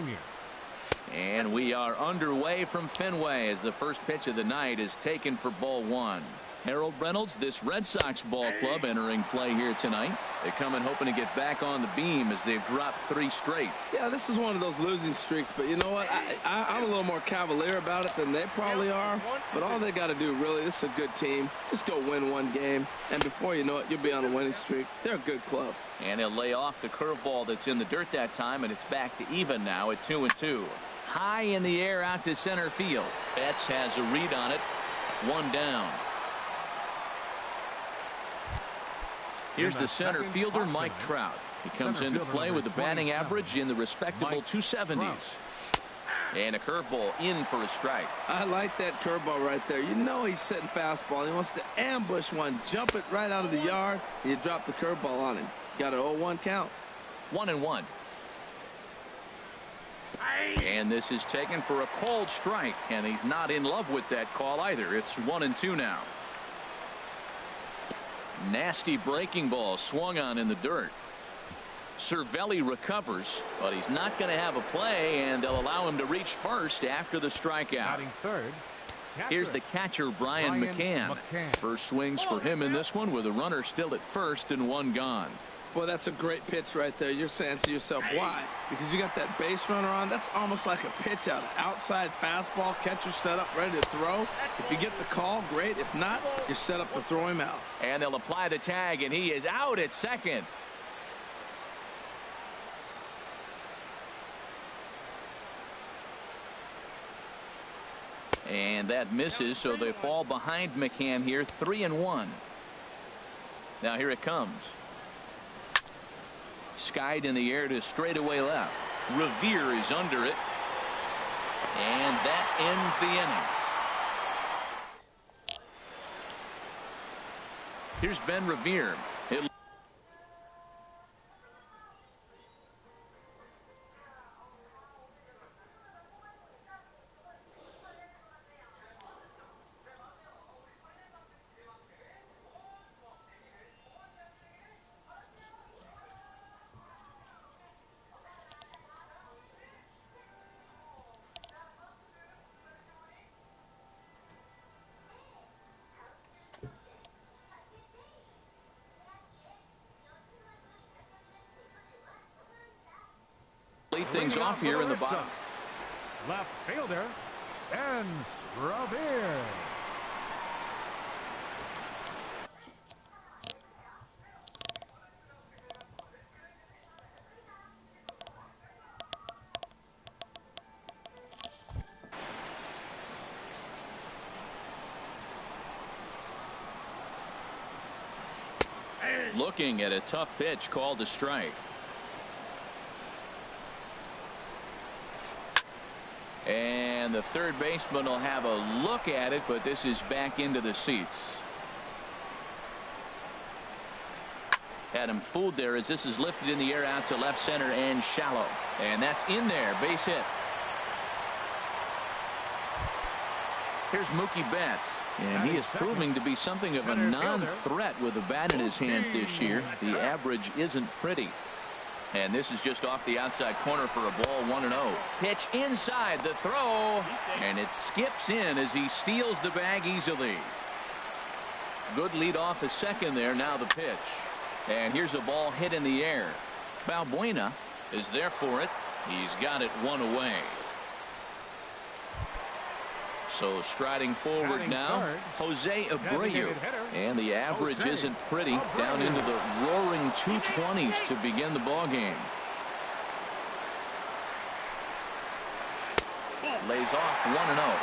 And we are underway from Fenway as the first pitch of the night is taken for ball one. Harold Reynolds, this Red Sox ball club entering play here tonight. They come in hoping to get back on the beam as they've dropped 3 straight. Yeah, this is one of those losing streaks, but you know what? I'm a little more cavalier about it than they probably are. But all they got to do, really, this is a good team. Just go win one game, and before you know it, you'll be on a winning streak. They're a good club. And he'll lay off the curveball that's in the dirt that time, and it's back to even now at 2-2. High in the air out to center field. Betts has a read on it. 1 down. Here's the center fielder, Mike Trout. He comes into play with a batting average in the respectable 270s. And a curveball in for a strike. I like that curveball right there. You know he's setting fastball. He wants to ambush one, jump it right out of the yard, and you drop the curveball on him. Got an 0-1 count. 1-1. And this is taken for a called strike, and he's not in love with that call either. It's 1-2 now. Nasty breaking ball swung on in the dirt. Cervelli recovers, but he's not going to have a play, and they'll allow him to reach first after the strikeout. Batting third. Here's the catcher, Brian McCann. First swings for him in this one with a runner still at first and 1 gone. Boy, that's a great pitch right there. You're saying to yourself, why? Because you got that base runner on. That's almost like a pitch out. Outside fastball, catcher set up, ready to throw. If you get the call, great. If not, you're set up to throw him out. And they'll apply the tag, and he is out at second. And that misses, so they fall behind McCann here, 3-1. Now here it comes. Skied in the air to straightaway left. Revere is under it. And that ends the inning. Here's Ben Revere. Lead things off here in the bottom. Left fielder, Ben Revere. Looking at a tough pitch called a strike. And the third baseman will have a look at it, but this is back into the seats. Had him fooled there as this is lifted in the air out to left center and shallow. And that's in there. Base hit. Here's Mookie Betts. And he is proving to be something of a non-threat with a bat in his hands this year. The average isn't pretty. And this is just off the outside corner for a ball, 1-0. Pitch inside the throw, and it skips in as he steals the bag easily. Good lead off his second there. Now the pitch. And here's a ball hit in the air. Balbuena is there for it. He's got it 1 away. So striding forward now, Jose Abreu. And the average isn't pretty, down into the roaring 220s to begin the ball game. Lays off 1-0.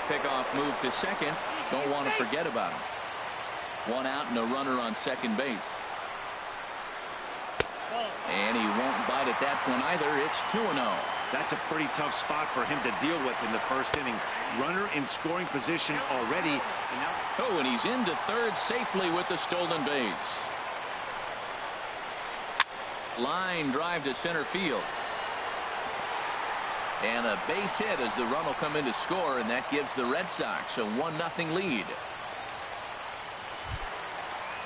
Pickoff move to second. Don't want to forget about him. 1 out and a runner on second base. And he won't bite at that one either. It's 2-0. That's a pretty tough spot for him to deal with in the first inning. Runner in scoring position already. And he's into third safely with the stolen base. Line drive to center field. And a base hit as the run will come in to score, and that gives the Red Sox a 1-0 lead.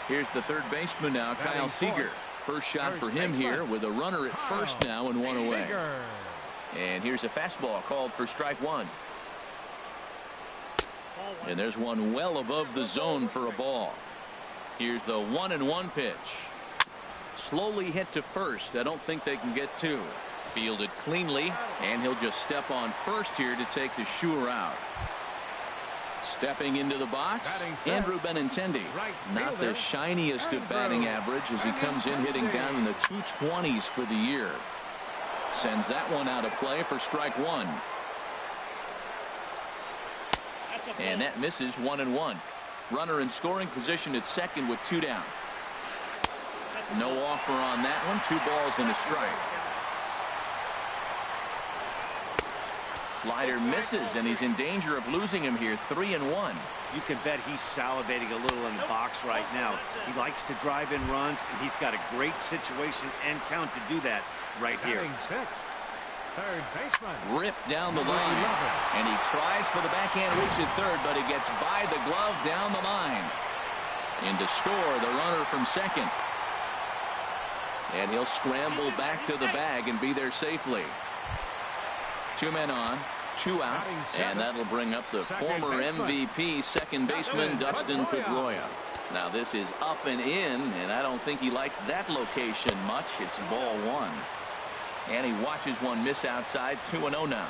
Here's the third baseman now, Kyle Seager. First shot for him here with a runner at first now and one away. And here's a fastball called for strike one. And there's one well above the zone for a ball. Here's the 1-1 pitch. Slowly hit to first. I don't think they can get two. Fielded cleanly, and he'll just step on first here to take the Shure out. Stepping into the box, Andrew Benintendi. Not the shiniest of batting average as he comes in hitting down in the 220s for the year. Sends that one out of play for strike one. And that misses 1-1. Runner in scoring position at second with two down. No offer on that one. 2 balls and a strike. Slider misses, and he's in danger of losing him here. 3-1. You can bet he's salivating a little in the box right now. He likes to drive in runs, and he's got a great situation and count to do that right here. Third baseman. Ripped down the line, and he tries for the backhand reach at third, but he gets by the glove down the line. In to score the runner from second. And he'll scramble back to the bag and be there safely. 2 men on, 2 out, and that'll bring up the former MVP second baseman Dustin Pedroia. Now this is up and in, and I don't think he likes that location much. It's ball one. And he watches one miss outside. 2-0 now.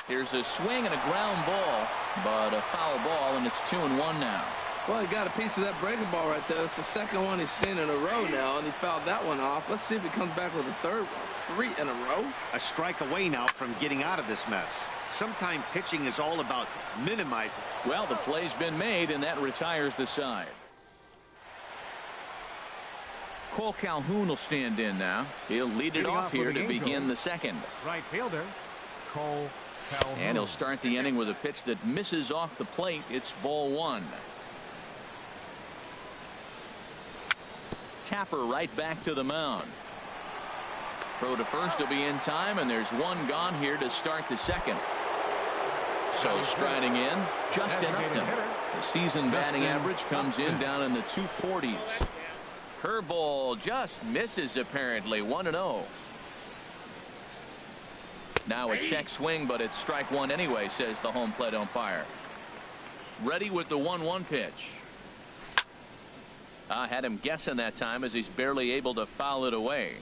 Here's a swing and a ground ball, but a foul ball, and it's 2-1 now. Well, he got a piece of that breaking ball right there. It's the second one he's seen in a row now, and he fouled that one off. Let's see if he comes back with a third one. 3 in a row. A strike away now from getting out of this mess. Sometimes pitching is all about minimizing. Well, the play's been made, and that retires the side. Cole Calhoun will stand in now. He'll lead it off here to begin the second. Right fielder, Cole Calhoun. And he'll start the inning with a pitch that misses off the plate. It's ball one. Tapper right back to the mound. Throw to first will be in time, and there's one gone here to start the second. So striding in, Justin Upton. The season batting average comes in down in the 240s. Curveball just misses apparently. 1-0. Now a check swing, but it's strike one anyway, says the home plate umpire. Ready with the 1-1 pitch. I had him guessing that time as he's barely able to foul it away.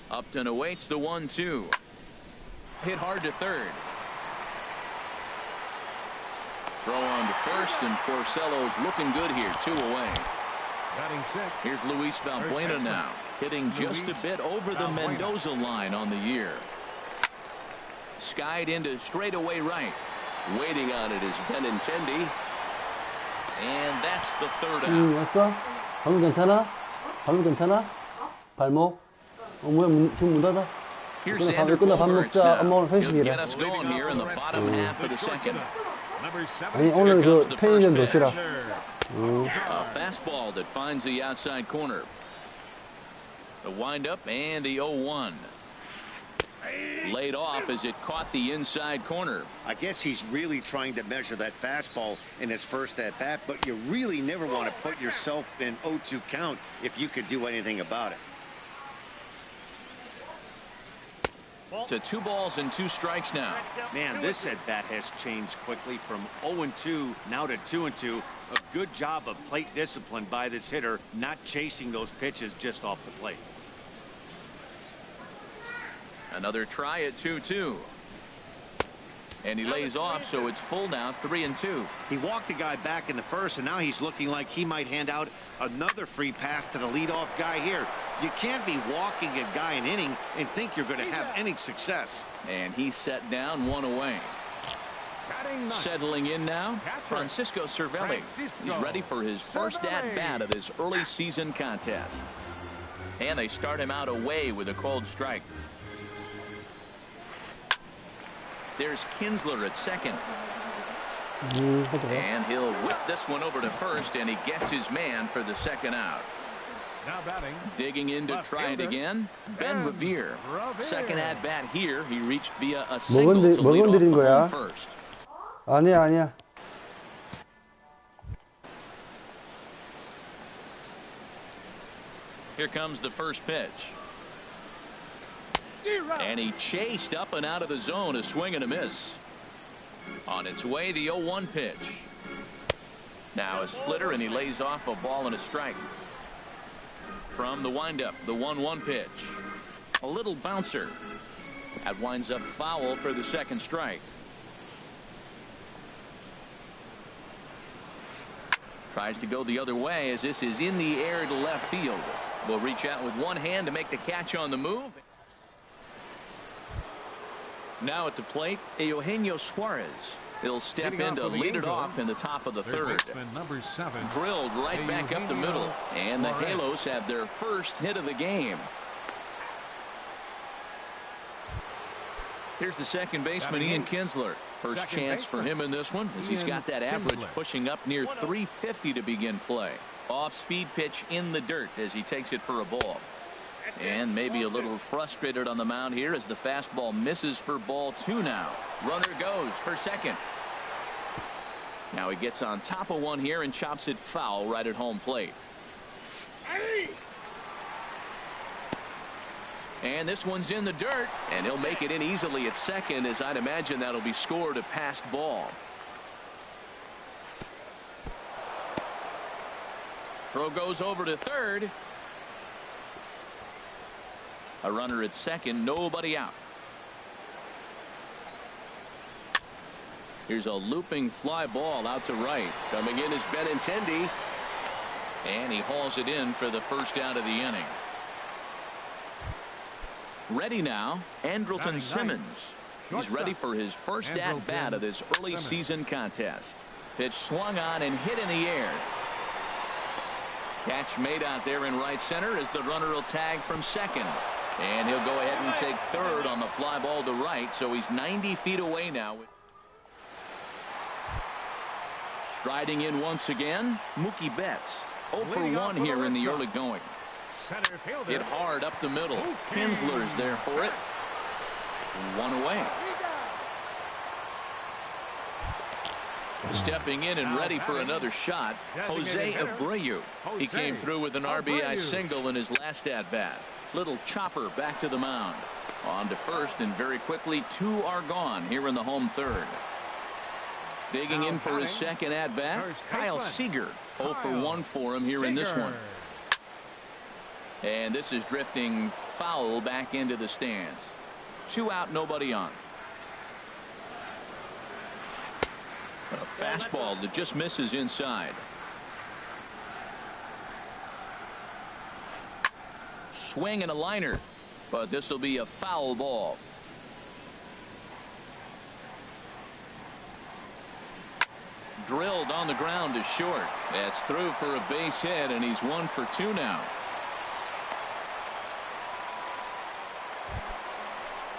Upton awaits the 1-2. Hit hard to third. Throw on to first, and Porcello's looking good here. 2 away. Here's Luis Valbuena now, hitting just a bit over the Mendoza line on the year. Skied into straightaway right. Waiting on it is Benintendi. And that's the third out. 왔어? 발목 괜찮아? 발목 괜찮아? 발목? 뭐야, 문 닫아? Here's Xander 끝나 밥 Bogaerts 먹자. now. 엄마 오늘 He'll 회식이래. get us going here in the bottom half of the second. 아니, 오늘 그 편의점 도시락. A fastball that finds the outside corner. The windup and the 0-1. Laid off as it caught the inside corner. I guess he's really trying to measure that fastball in his first at bat, but you really never want to put yourself in 0-2 count if you could do anything about it. To 2 balls and 2 strikes now. Man, this at bat has changed quickly from 0-2 now to 2-2. A good job of plate discipline by this hitter, not chasing those pitches just off the plate. Another try at 2-2. And he lays off, so it's full now, 3-2. He walked the guy back in the first, and now he's looking like he might hand out another free pass to the leadoff guy here. You can't be walking a guy an inning and think you're going to have any success. And he's set down, 1 away. Settling in now, Francisco Cervelli. He's ready for his first at-bat of this early season contest. And they start him out away with a called strike. There's Kinsler at second. And he'll whip this one over to first, and he gets his man for the second out. Now batting. Digging in to try it again. Ben Revere. Second at bat here. He reached via a single to lead off the home first. 아니야, 아니야. Here comes the first pitch. And he chased up and out of the zone, a swing and a miss. On its way, the 0-1 pitch. Now a splitter, and he lays off a ball and a strike. From the windup, the 1-1 pitch. A little bouncer. That winds up foul for the second strike. Tries to go the other way as this is in the air to left field. Will reach out with one hand to make the catch on the move. Now at the plate, Eugenio Suarez. He'll step in to lead it off in the top of the third. Number 7. Drilled right back up the middle. And the Halos have their first hit of the game. Here's the second baseman, Ian Kinsler. First chance for him in this one, as he's got that average pushing up near 350 to begin play. Off-speed pitch in the dirt as he takes it for a ball. And maybe a little frustrated on the mound here as the fastball misses for ball 2 now. Runner goes for second. Now he gets on top of one here and chops it foul right at home plate. And this one's in the dirt, and he'll make it in easily at second, as I'd imagine that'll be scored a passed ball. Throw goes over to third. A runner at second, nobody out. Here's a looping fly ball out to right. Coming in is Benintendi. And he hauls it in for the first out of the inning. Ready now, Andrelton Simmons. He's ready for his first at bat of this early season contest. Pitch swung on and hit in the air. Catch made out there in right center as the runner will tag from second. And he'll go ahead and take third on the fly ball to right, so he's 90 feet away now. Striding in once again, Mookie Betts. 0 for 1 here in the early going. Hit hard up the middle. Kinsler's there for it. 1 away. Stepping in and ready for another shot, Jose Abreu. He came through with an RBI single in his last at-bat. Little chopper back to the mound. On to first, and very quickly 2 are gone here in the home third. Digging in for his second at-bat, Kyle Seager. 0 for 1 for him here in this one. And this is drifting foul back into the stands. 2 out, nobody on. A fastball that just misses inside. Swing and a liner, but this will be a foul ball. Drilled on the ground to short. That's through for a base hit, and he's 1 for 2 now.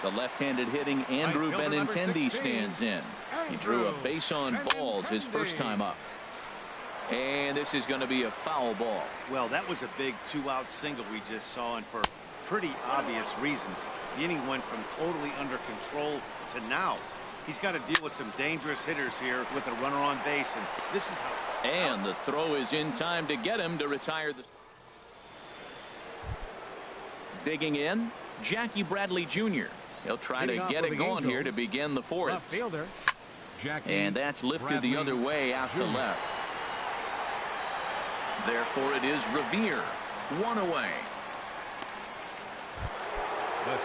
The left-handed hitting Andrew Benintendi stands in. He drew a base on balls his first time up. And this is going to be a foul ball. Well, that was a big 2-out single we just saw, and for pretty obvious reasons. The inning went from totally under control to now. He's got to deal with some dangerous hitters here with a runner on base, and this is how. And the throw is in time to get him to retire the. Digging in, Jackie Bradley Jr. He'll try to get it going here to begin the fourth. And that's lifted the other way out to left. Therefore, it is Revere. 1 away.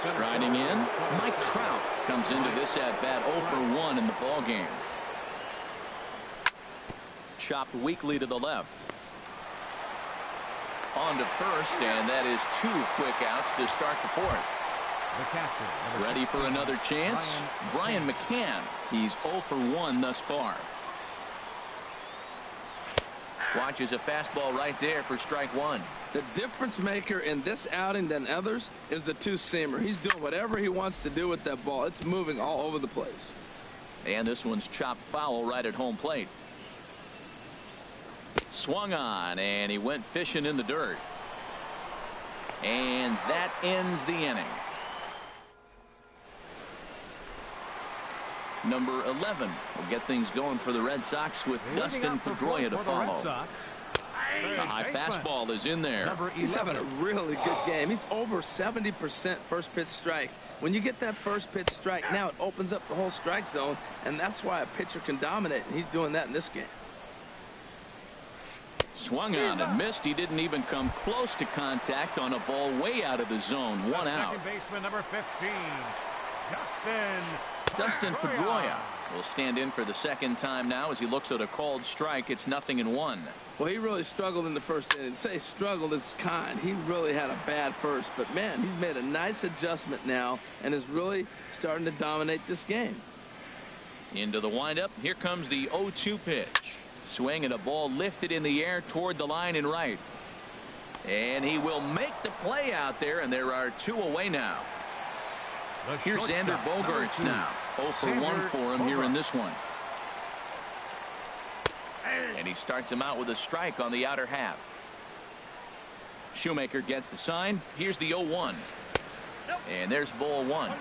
Striding in, Mike Trout comes into this at-bat 0 for 1 in the ballgame. Chopped weakly to the left. On to first, and that is 2 quick outs to start the fourth. Ready for another chance? Brian McCann. He's 0 for 1 thus far. Watches a fastball right there for strike 1. The difference maker in this outing than others is the 2-seamer. He's doing whatever he wants to do with that ball. It's moving all over the place. And this one's chopped foul right at home plate. Swung on, and he went fishing in the dirt. And that ends the inning. Number 11 will get things going for the Red Sox with Dustin Pedroia to follow. The high fastball is in there. He's having a really good game. He's over 70% first pitch strike. When you get that first pitch strike, now it opens up the whole strike zone, and that's why a pitcher can dominate, and he's doing that in this game. Swung on and missed. He didn't even come close to contact on a ball way out of the zone. One out. Second baseman number 15, Dustin Pedroia will stand in for the second time now as he looks at a called strike. It's 0-1. Well, he really struggled in the first inning. To say struggled is kind. He really had a bad first, but man, he's made a nice adjustment now and is really starting to dominate this game. Into the windup. Here comes the 0-2 pitch. Swing and a ball lifted in the air toward the line and right. And he will make the play out there, and there are 2 away now. Here's Xander Bogaerts now. 0 for 1 for him here in this one. And he starts him out with a strike on the outer half. Shoemaker gets the sign. Here's the 0-1. And there's ball 1.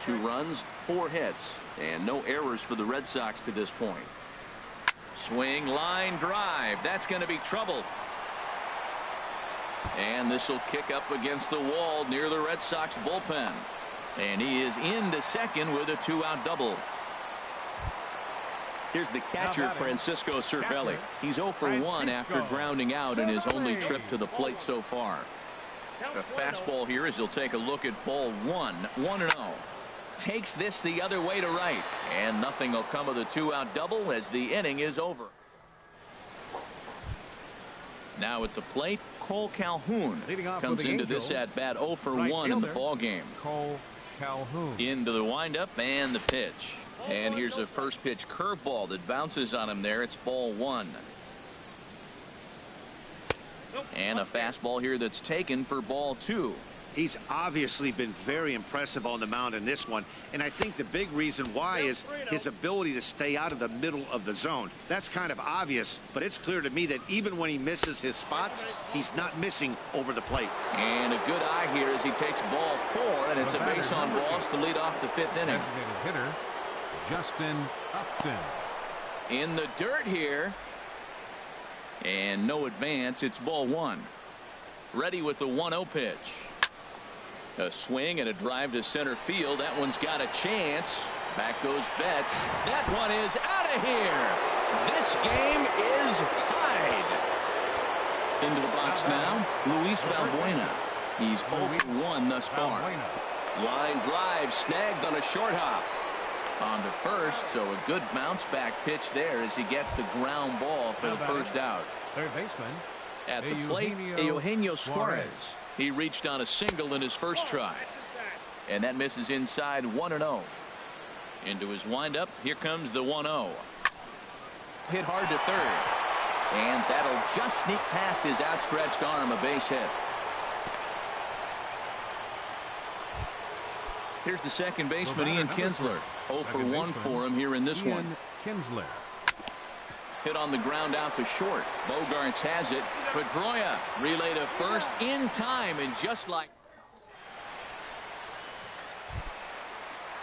2 runs, 4 hits, and no errors for the Red Sox to this point. Swing, line drive. That's going to be trouble. And this will kick up against the wall near the Red Sox bullpen. And he is into second with a 2-out double. Here's the catcher, Francisco Cervelli. He's 0 for 1 after grounding out in his only trip to the plate so far. A fastball here as he'll take a look at ball 1. 1-0. Takes this the other way to right. And nothing will come of the 2-out double as the inning is over. Now at the plate, Cole Calhoun comes into this at bat 0 for 1 in the ball game. Cole Calhoun. Into the windup and the pitch. And here's a first pitch curveball that bounces on him there. It's ball 1. And a fastball here that's taken for ball 2. He's obviously been very impressive on the mound in this one, and I think the big reason why is his ability to stay out of the middle of the zone. That's kind of obvious, but it's clear to me that even when he misses his spots, he's not missing over the plate. And a good eye here as he takes ball 4, and it's a base on balls to lead off the 5th inning. Designated hitter Justin Upton. In the dirt here. And no advance. It's ball 1. Ready with the 1-0 pitch. A swing and a drive to center field. That one's got a chance. Back goes Betts. That one is out of here. This game is tied. Into the box now, Luis Valbuena. He's 0 for 1 thus far. Line drive snagged on a short hop. On to first, so a good bounce back pitch there as he gets the ground ball for the first out. Third baseman at the plate, Eugenio Suarez. He reached on a single in his first try, and that misses inside 1-0. Into his windup, here comes the 1-0. Hit hard to third, and that'll just sneak past his outstretched arm, a base hit. Here's the second baseman, Ian Kinsler. 0 for 1 for him here in this one. Kinsler. Hit on the ground out to short. Bogaerts has it. Pedroia relay to first in time, and just like.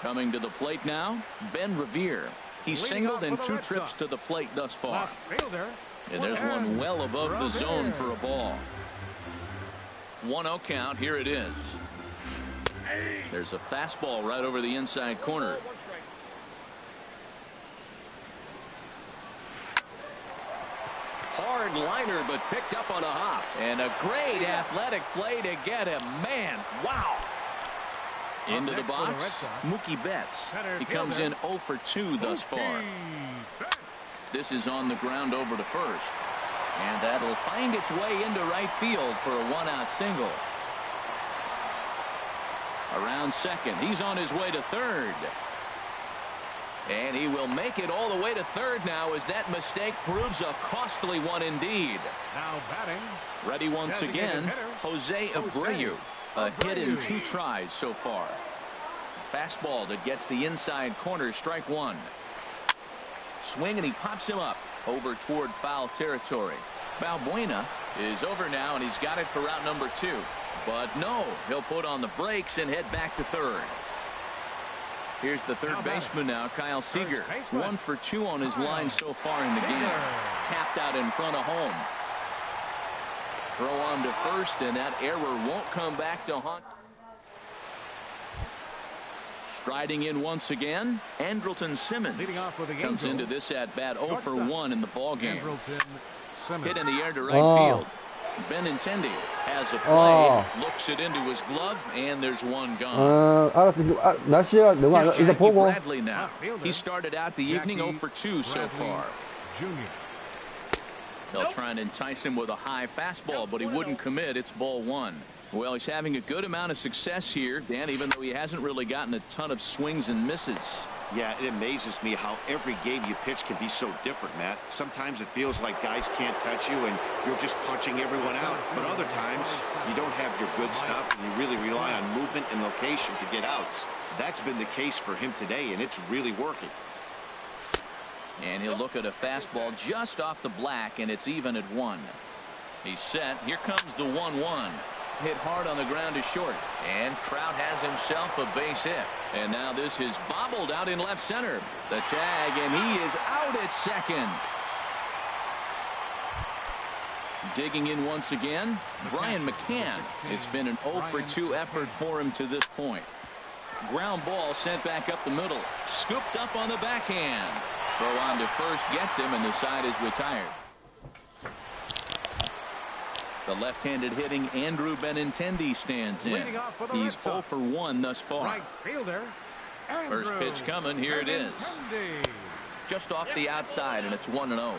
Coming to the plate now, Ben Revere. He's singled in 2 trips to the plate thus far. And there's one well above the zone for a ball. 1-0 count. Here it is. There's a fastball right over the inside corner. Hard liner, but picked up on a hop. And a great athletic play to get him. Man, wow. Into the box, Mookie Betts. He comes in 0 for 2 thus far. This is on the ground over to first. And that'll find its way into right field for a 1-out single. Around second, he's on his way to third. And he will make it all the way to third now as that mistake proves a costly one indeed. Now batting. Ready once again, Jose Abreu. A hit in 2 tries so far. Fastball that gets the inside corner, strike 1. Swing and he pops him up over toward foul territory. Valbuena is over now, and he's got it for route number 2. But no, he'll put on the brakes and head back to third. Here's the third baseman now, Kyle Seager. 1 for 2 on his line so far in the game. Tapped out in front of home. Throw on to first, and that error won't come back to haunt. Striding in once again, Andrelton Simmons comes into this at bat 0 for 1 in the ball game. Hit in the air to right field. Benintendi has a play, looks it into his glove, and there's one gone. 알았어. 날씨가 너무 안 Here's 일단 Jackie 보고. Bradley now. He started out the evening 0 for 2 so far. They'll try and entice him with a high fastball, but he wouldn't commit. It's ball 1. Well, he's having a good amount of success here, Dan, even though he hasn't really gotten a ton of swings and misses. Yeah, it amazes me how every game you pitch can be so different, Matt. Sometimes it feels like guys can't touch you and you're just punching everyone out. But other times, you don't have your good stuff and you really rely on movement and location to get outs. That's been the case for him today, and it's really working. And he'll look at a fastball just off the black, and it's even at 1. He's set. Here comes the 1-1. Hit hard on the ground to short, and Trout has himself a base hit. And now this is bobbled out in left center. The tag, and he is out at second. Digging in once again, Brian McCann. It's been an 0 for 2 effort for him to this point. Ground ball sent back up the middle. Scooped up on the backhand. Throw on to first gets him, and the side is retired. The left-handed hitting Andrew Benintendi stands in. He's 0 for 1 thus far. First pitch coming. Here it is. Just off the outside, and it's 1-0.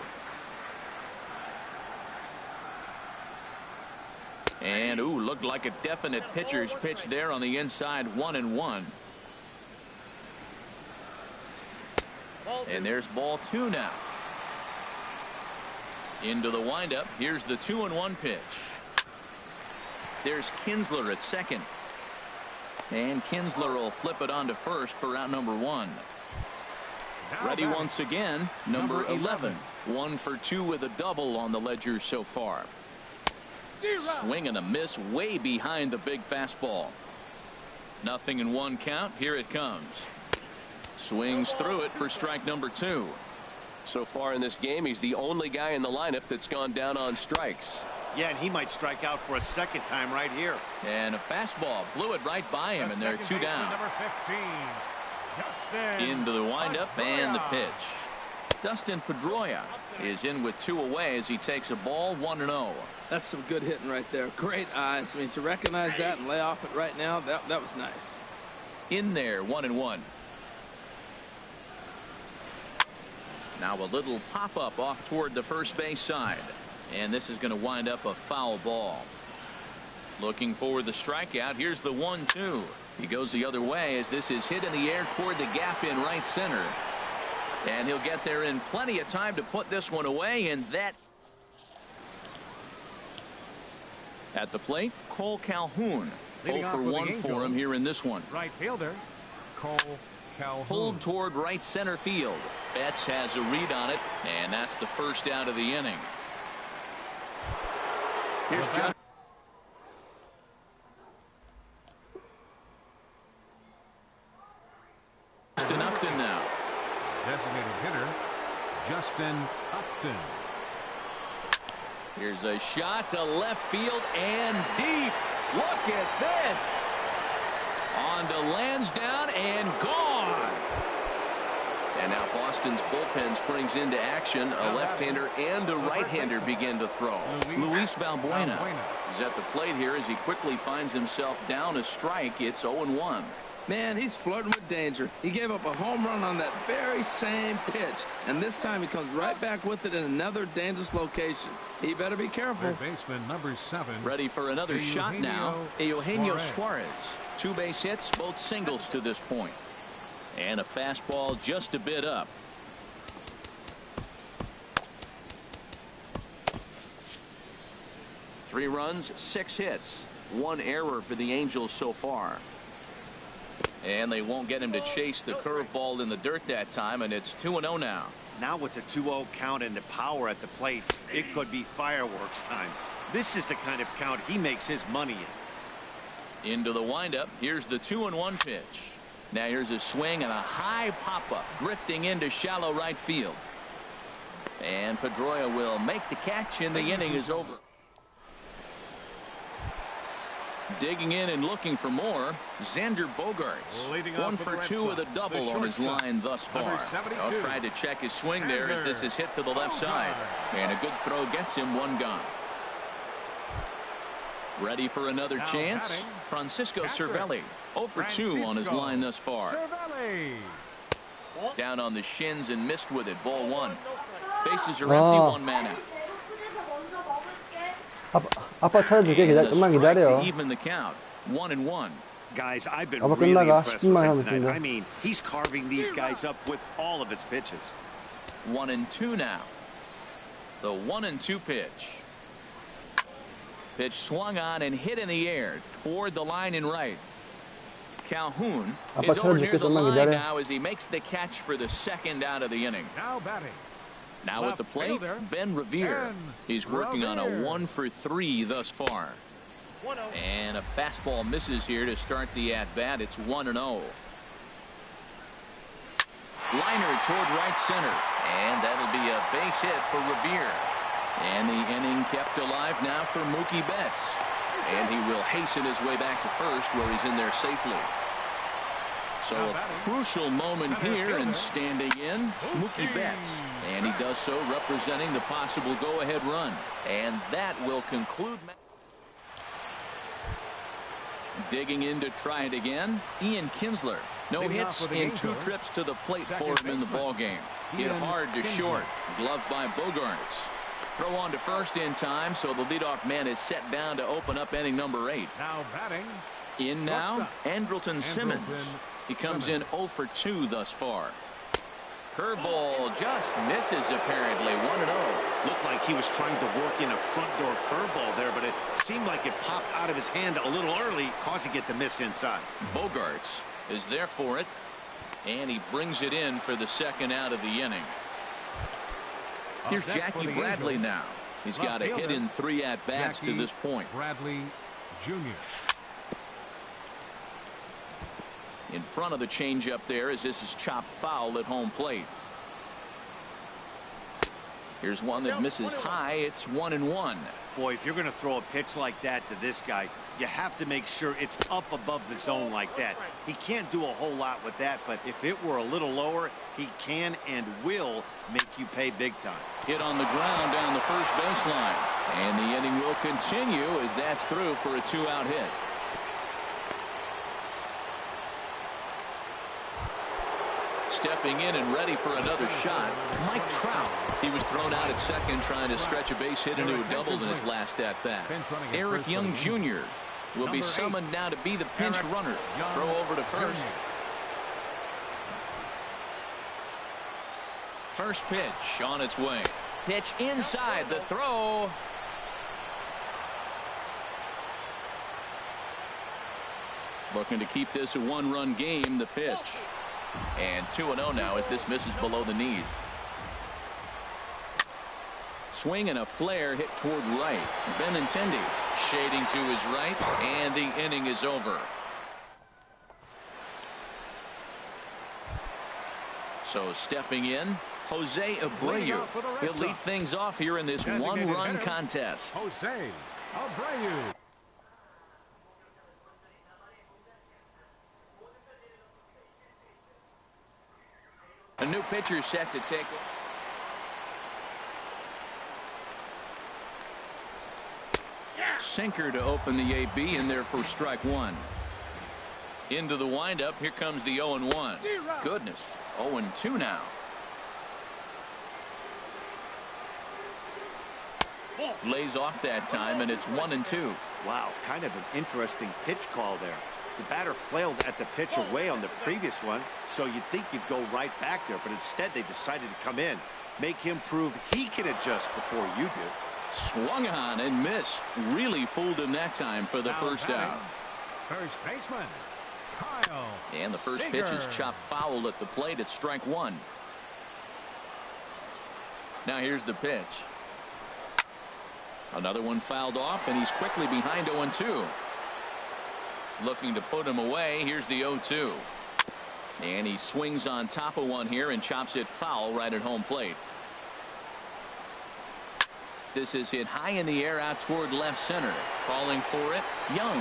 And, ooh, looked like a definite pitcher's pitch there on the inside. 1-1. And there's ball 2 now. Into the windup. Here's the 2-1 pitch. There's Kinsler at second. And Kinsler will flip it on to first for out number 1. Ready once again, number 11. 1 for 2 with a double on the ledger so far. Swing and a miss way behind the big fastball. 0-1 count. Here it comes. Swings through it for strike number 2. So far in this game, he's the only guy in the lineup that's gone down on strikes. Yeah, and he might strike out for a second time right here. And a fastball blew it right by him, and they're 2 down. Into the windup and the pitch. Dustin Pedroia is in with 2 away as he takes a ball 1-0. That's some good hitting right there. Great eyes. I mean, to recognize that and lay off it right now, that was nice. In there, 1-1. Now a little pop-up off toward the first base side. And this is going to wind up a foul ball. Looking for the strikeout. Here's the 1-2. He goes the other way as this is hit in the air toward the gap in right center. And he'll get there in plenty of time to put this one away. And that at the plate, Cole Calhoun. 0 for 1 for him here in this one. Right fielder, Cole Calhoun. Pulled toward right center field. Betts has a read on it, and that's the first out of the inning. Here's Justin Upton now. Designated hitter, Justin Upton. Here's a shot to left field and deep. Look at this. On to Lansdowne and gone. And now Boston's bullpen springs into action. A left-hander and a right-hander begin to throw. Luis Valbuena is at the plate here as he quickly finds himself down a strike. It's 0-1. Man, he's flirting with danger. He gave up a home run on that very same pitch, and this time he comes right back with it in another dangerous location. He better be careful. Third baseman number 7. Ready for another shot now. Eugenio Suarez. 2 base hits, both singles to this point. And a fastball just a bit up. Three runs, 6 hits. 1 error for the Angels so far. And they won't get him to chase the curveball in the dirt that time, and it's 2-0 now. Now with the 2-0 count and the power at the plate, it could be fireworks time. This is the kind of count he makes his money in. Into the windup. Here's the 2-1 pitch. Now here's a swing and a high pop-up drifting into shallow right field. And Pedroia will make the catch, and the inning is over. Digging in and looking for more, Xander Bogaerts. 1 for 2 with a double on his line thus far. Tried to check his swing there as this is hit to the left side. And a good throw gets him 1 gone. Ready for another chance? Francisco Cervelli. 0 for 2 on his line thus far. Down on the shins and missed with it. Ball 1. Bases are empty, 1 man out. 아빠 차려줄게. 좀만 기다려. To even the count. 1-1. Guys, I've been 아빠 really 끝나가. impressed with 10분만 him 하면 tonight. 된다. I mean, he's carving these guys up with all of his pitches. 1-2 now. The 1-2 pitch. Pitch swung on and hit in the air toward the line in right. Calhoun is over near the line now as he makes the catch for the 2nd out of the inning. Now batting. Now at the plate, Ben Revere. He's working on a 1 for 3 thus far. And a fastball misses here to start the at-bat. It's 1-0. Liner toward right center. And that'll be a base hit for Revere. And the inning kept alive now for Mookie Betts. And he will hasten his way back to first where he's in there safely. So a crucial moment here, and standing in, Mookie Betts. And he does so representing the possible go-ahead run. And that will conclude. Digging in to try it again, Ian Kinsler. No hits in 2 trips to the plate for him in the ballgame. Hit hard to short. Gloved by Bogaerts. Throw on to first in time, so the leadoff man is set down to open up inning number 8. Now batting. In now, Andrelton Simmons. He comes in 0 for 2 thus far. Curveball just misses apparently. 1-0. Looked like he was trying to work in a front door curveball there, but it seemed like it popped out of his hand a little early, causing it to miss inside. Bogaerts is there for it, and he brings it in for the 2nd out of the inning. Here's Jackie Bradley now. He's got a hit in 3 at-bats to this point. Bradley Jr. In front of the changeup there as this is chopped foul at home plate. Here's one that misses high. It's 1-1. Boy, if you're going to throw a pitch like that to this guy, you have to make sure it's up above the zone like that. He can't do a whole lot with that, but if it were a little lower, he can and will make you pay big time. Hit on the ground down the first baseline. And the inning will continue as that's through for a 2-out hit. Stepping in and ready for another shot, Mike Trout. He was thrown out at second trying to stretch a base hit into a double in his last at-bat. Eric Young Jr. will be summoned now to be the pinch runner. Throw over to first. First pitch on its way. Pitch inside the throw. Looking to keep this a 1-run game. The pitch. And 2-0 now as this misses below the knees. Swing and a flare hit toward right. Benintendi shading to his right, and the inning is over. So stepping in, Jose Abreu. He'll lead things off here in this 1-run contest. Jose Abreu. A new pitcher set to take. Sinker to open the AB in there for strike 1. Into the windup. Here comes the 0-1. Goodness. 0-2 now. Lays off that time, and it's 1-2. Wow, kind of an interesting pitch call there. The batter flailed at the pitch away on the previous one, so you'd think you'd go right back there, but instead they decided to come in, make him prove he can adjust before you do. Swung on and missed. Really fooled him that time for the first out. First baseman Kyle. And the first pitch is chopped foul at the plate at strike 1. Now here's the pitch. Another one fouled off, and he's quickly behind 0-2. Looking to put him away. Here's the 0-2. And he swings on top of one here and chops it foul right at home plate. This is hit high in the air out toward left center. Calling for it, Young.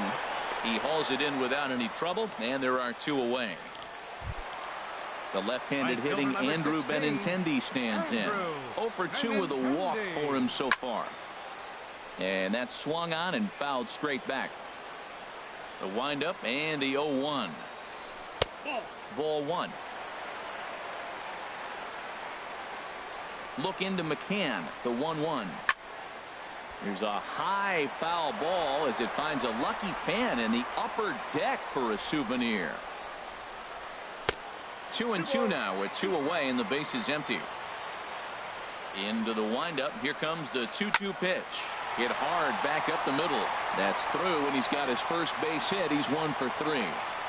He hauls it in without any trouble, and there are 2 away. The left-handed hitting Andrew Benintendi stands in. 0 for 2 with a walk for him so far. And that's swung on and fouled straight back. The windup and the 0-1. Ball 1. Look into McCann, the 1-1. Here's a high foul ball as it finds a lucky fan in the upper deck for a souvenir. 2-2 now with 2 away and the base is empty. Into the windup. Here comes the 2-2 pitch. Hit hard back up the middle. That's through, and he's got his first base hit. He's 1 for 3.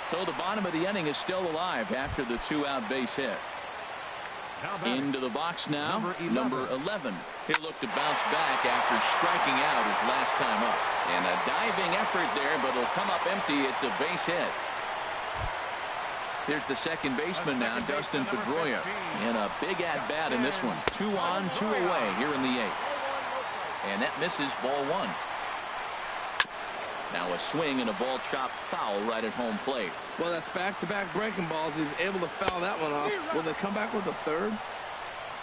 So the bottom of the inning is still alive after the 2-out base hit. Into the box now, number 11. He'll look to bounce back after striking out his last time up. And a diving effort there, but it'll come up empty. It's a base hit. Here's the second baseman now, Dustin Pedroia. And a big at-bat in this one. 2 on, 2 away here in the 8th. And that misses, ball 1. Now a swing and a ball chopped foul right at home plate. Well, that's back-to-back breaking balls. He was able to foul that one off. Will they come back with a third?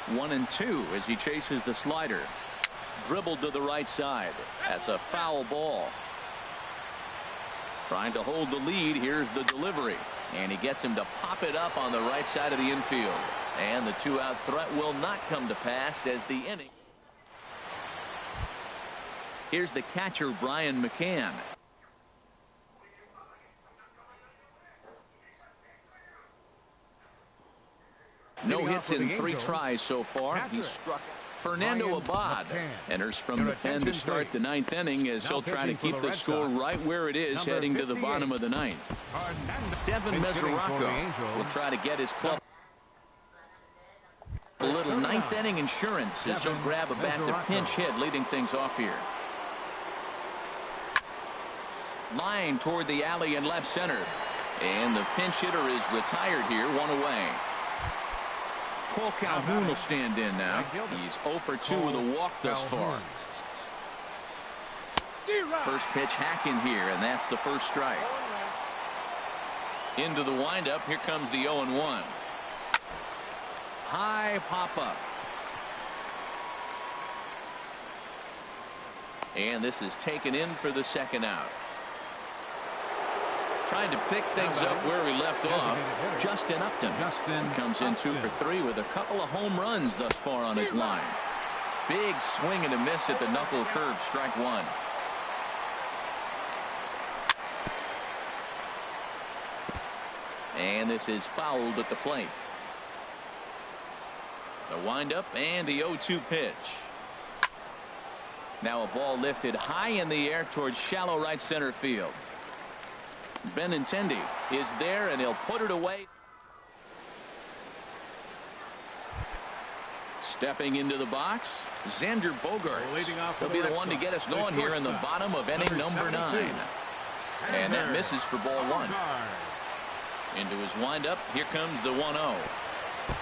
1-2 as he chases the slider. Dribbled to the right side. That's a foul ball. Trying to hold the lead. Here's the delivery. And he gets him to pop it up on the right side of the infield. And the 2-out threat will not come to pass as the inning. Here's the catcher, Brian McCann. No hits in 3 tries so far. He struck. Fernando Abad enters from the pen to start the 9th inning as he'll try to keep the score right where it is heading to the bottom of the 9th. Devin Mesoraco will try to get his club a little 9th inning insurance as he'll grab a bat to pinch hit, leading things off here. Line toward the alley in left center. And the pinch hitter is retired here, 1 away. Cole Calhoun will stand in now. He's 0 for 2 with a walk thus far. First pitch hacking here, and that's the first strike. Into the windup. Here comes the 0-1. High pop-up. And this is taken in for the 2nd out. Trying to pick things up where we left off. Justin Upton comes in 2 for 3 with a couple of home runs thus far on his line. Big swing and a miss at the knuckle curve, strike 1. And this is fouled at the plate. The windup and the 0-2 pitch. Now a ball lifted high in the air towards shallow right center field. Benintendi is there, and he'll put it away. Stepping into the box, Xander Bogaerts. He'll be the one to get us going here in the bottom of inning number 9. And that misses for ball 1. Into his windup. Here comes the 1-0.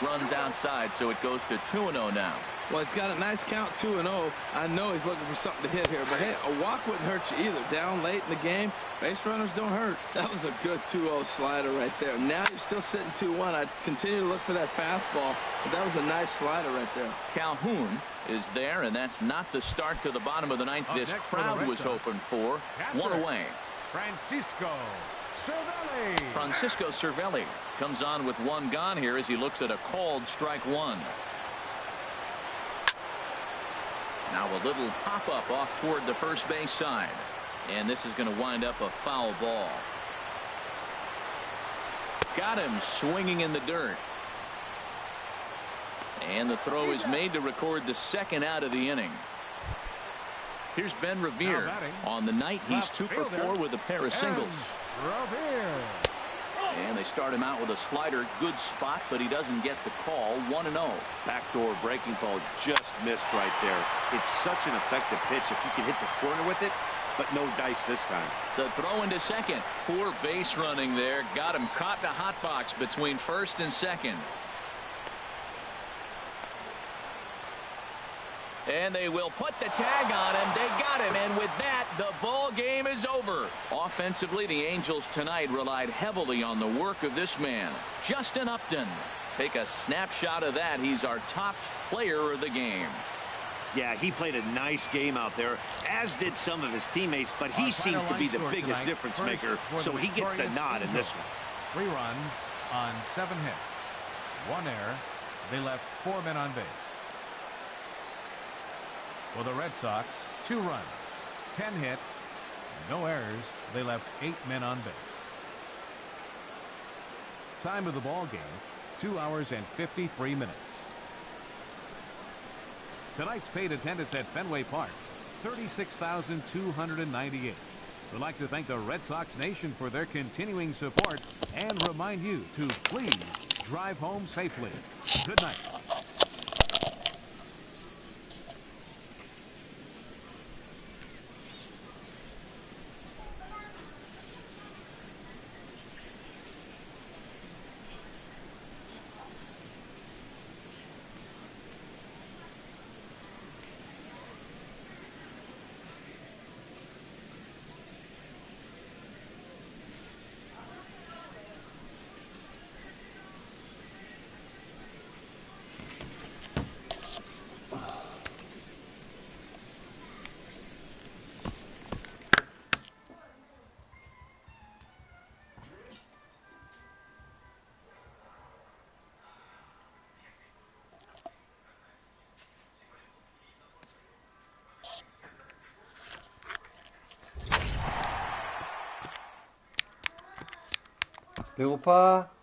Runs outside, so it goes to 2-0 now. Well, he's got a nice count, 2-0. I know he's looking for something to hit here, but hey, a walk wouldn't hurt you either. Down late in the game, base runners don't hurt. That was a good 2-0 slider right there. Now you're still sitting 2-1. I continue to look for that fastball, but that was a nice slider right there. Calhoun is there, and that's not the start to the bottom of the 9th this crowd was hoping for. 1 away. Francisco Cervelli comes on with 1 gone here as he looks at a called strike 1. Now a little pop-up off toward the first base side. And this is going to wind up a foul ball. Got him swinging in the dirt. And the throw is made to record the 2nd out of the inning. Here's Ben Revere. On the night, he's 2 for 4 with a pair of singles. And they start him out with a slider. Good spot, but he doesn't get the call. 1-0. Backdoor breaking ball just missed right there. It's such an effective pitch. If you can hit the corner with it, but no dice this time. The throw into second. Poor base running there. Got him caught in a hot box between first and second. And they will put the tag on him. They got him. And with that, the ball game is over. Offensively, the Angels tonight relied heavily on the work of this man, Justin Upton. Take a snapshot of that. He's our top player of the game. Yeah, he played a nice game out there, as did some of his teammates, but he seemed to be the biggest difference maker, so he gets the nod in this one. 3 runs on 7 hits. 1 error. They left 4 men on base. For the Red Sox, 2 runs, 10 hits, no errors. They left 8 men on base. Time of the ball game, 2 hours and 53 minutes. Tonight's paid attendance at Fenway Park, 36,298. We'd like to thank the Red Sox Nation for their continuing support and remind you to please drive home safely. Good night. 배고파?